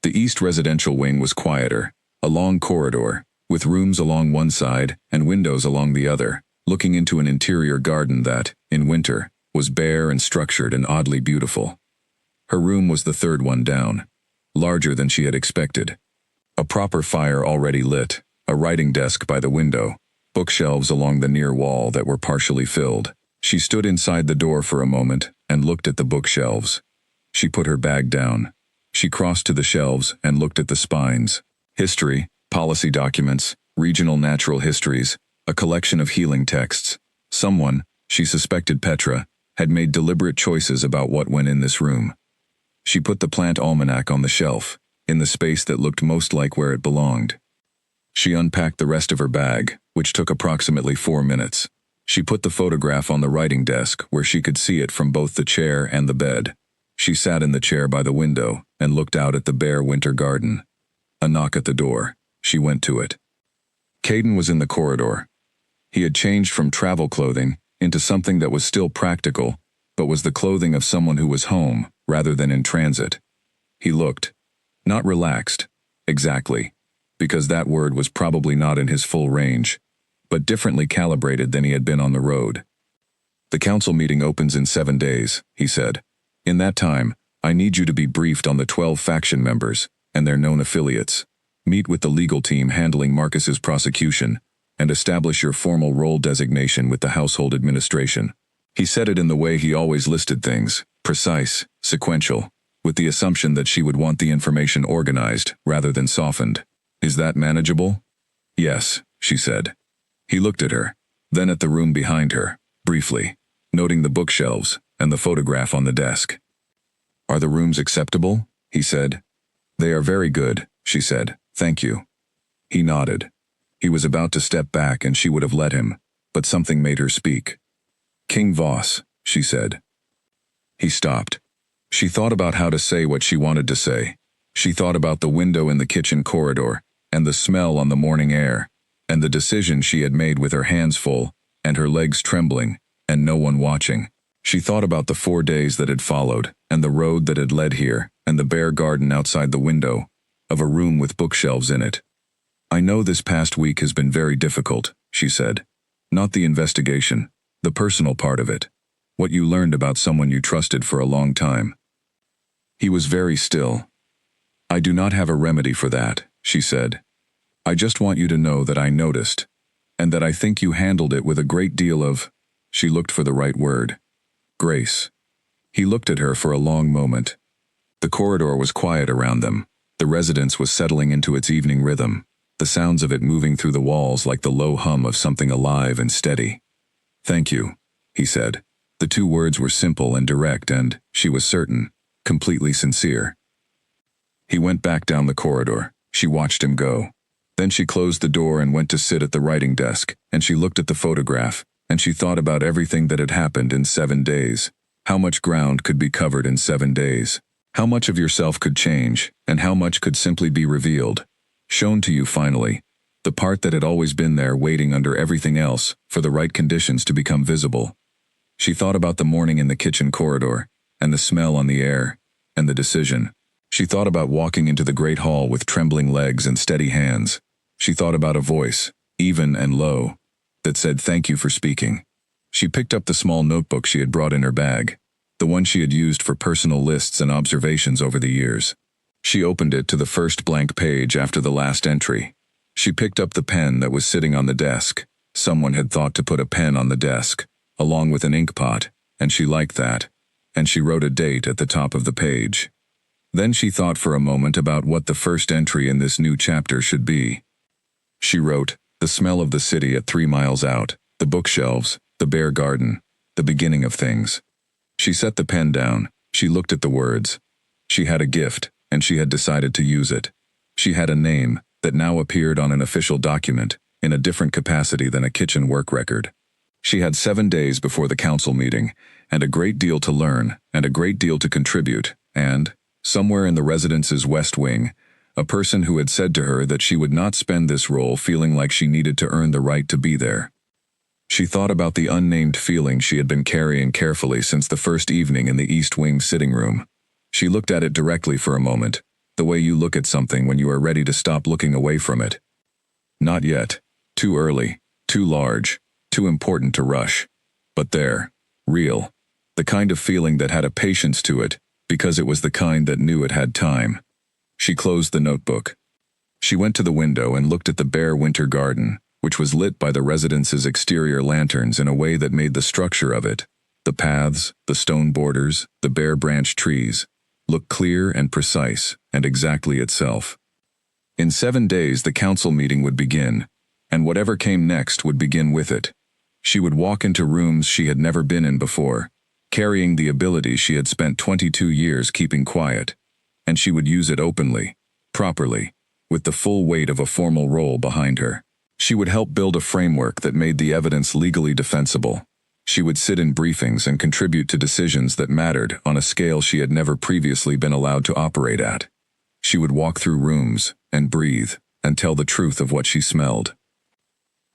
A: The East Residential Wing was quieter, a long corridor, with rooms along one side and windows along the other, looking into an interior garden that, in winter, was bare and structured and oddly beautiful. Her room was the third one down, larger than she had expected. A proper fire already lit, a writing desk by the window, bookshelves along the near wall that were partially filled. She stood inside the door for a moment and looked at the bookshelves. She put her bag down. She crossed to the shelves and looked at the spines. History, policy documents, regional natural histories, a collection of healing texts. Someone, she suspected Petra, had made deliberate choices about what went in this room. She put the plant almanac on the shelf, in the space that looked most like where it belonged. She unpacked the rest of her bag, which took approximately 4 minutes. She put the photograph on the writing desk where she could see it from both the chair and the bed. She sat in the chair by the window and looked out at the bare winter garden. A knock at the door. She went to it. Caden was in the corridor. He had changed from travel clothing into something that was still practical, but was the clothing of someone who was home rather than in transit. He looked, not relaxed, exactly, because that word was probably not in his full range, but differently calibrated than he had been on the road. "The council meeting opens in 7 days," he said. "In that time, I need you to be briefed on the 12 faction members and their known affiliates. Meet with the legal team handling Marcus's prosecution, and establish your formal role designation with the household administration." He said it in the way he always listed things, precise, sequential, with the assumption that she would want the information organized rather than softened. "Is that manageable?" "Yes," she said. He looked at her, then at the room behind her, briefly, noting the bookshelves and the photograph on the desk. "Are the rooms acceptable?" he said. "They are very good," she said. "Thank you." He nodded. He was about to step back and she would have let him, but something made her speak. "King Voss," she said. He stopped. She thought about how to say what she wanted to say. She thought about the window in the kitchen corridor, and the smell on the morning air, and the decision she had made with her hands full, and her legs trembling, and no one watching. She thought about the 4 days that had followed, and the road that had led here, and the bare garden outside the window, of a room with bookshelves in it. "I know this past week has been very difficult," she said. "Not the investigation, the personal part of it. What you learned about someone you trusted for a long time." He was very still. "I do not have a remedy for that," she said. "I just want you to know that I noticed, and that I think you handled it with a great deal of," she looked for the right word, "grace." He looked at her for a long moment. The corridor was quiet around them. The residence was settling into its evening rhythm, the sounds of it moving through the walls like the low hum of something alive and steady. "Thank you," he said. The 2 words were simple and direct and, she was certain, completely sincere. He went back down the corridor. She watched him go. Then she closed the door and went to sit at the writing desk, and she looked at the photograph, and she thought about everything that had happened in 7 days. How much ground could be covered in 7 days? How much of yourself could change, and how much could simply be revealed? Shown to you finally. The part that had always been there waiting under everything else, for the right conditions to become visible. She thought about the morning in the kitchen corridor, and the smell on the air, and the decision. She thought about walking into the great hall with trembling legs and steady hands. She thought about a voice, even and low, that said thank you for speaking. She picked up the small notebook she had brought in her bag, the one she had used for personal lists and observations over the years. She opened it to the first blank page after the last entry. She picked up the pen that was sitting on the desk. Someone had thought to put a pen on the desk, along with an ink pot, and she liked that. And she wrote a date at the top of the page. Then she thought for a moment about what the first entry in this new chapter should be. She wrote, the smell of the city at 3 miles out, the bookshelves, the bare garden, the beginning of things. She set the pen down. She looked at the words. She had a gift, and she had decided to use it. She had a name that now appeared on an official document, in a different capacity than a kitchen work record. She had 7 days before the council meeting, and a great deal to learn, and a great deal to contribute, and, somewhere in the residence's west wing, a person who had said to her that she would not spend this role feeling like she needed to earn the right to be there. She thought about the unnamed feeling she had been carrying carefully since the first evening in the East Wing sitting room. She looked at it directly for a moment, the way you look at something when you are ready to stop looking away from it. Not yet. Too early. Too large. Too important to rush. But there. Real. The kind of feeling that had a patience to it, because it was the kind that knew it had time. She closed the notebook. She went to the window and looked at the bare winter garden, which was lit by the residence's exterior lanterns in a way that made the structure of it, the paths, the stone borders, the bare branch trees, look clear and precise and exactly itself. In 7 days the council meeting would begin, and whatever came next would begin with it. She would walk into rooms she had never been in before, carrying the ability she had spent 22 years keeping quiet, and she would use it openly, properly, with the full weight of a formal role behind her. She would help build a framework that made the evidence legally defensible. She would sit in briefings and contribute to decisions that mattered on a scale she had never previously been allowed to operate at. She would walk through rooms, and breathe, and tell the truth of what she smelled.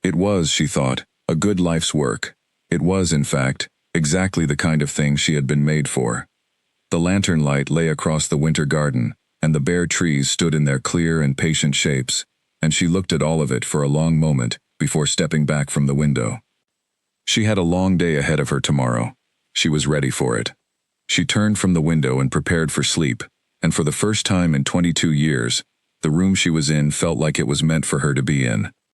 A: It was, she thought, a good life's work. It was, in fact, exactly the kind of thing she had been made for. The lantern light lay across the winter garden, and the bare trees stood in their clear and patient shapes, and she looked at all of it for a long moment before stepping back from the window. She had a long day ahead of her tomorrow. She was ready for it. She turned from the window and prepared for sleep, and for the first time in 22 years, the room she was in felt like it was meant for her to be in.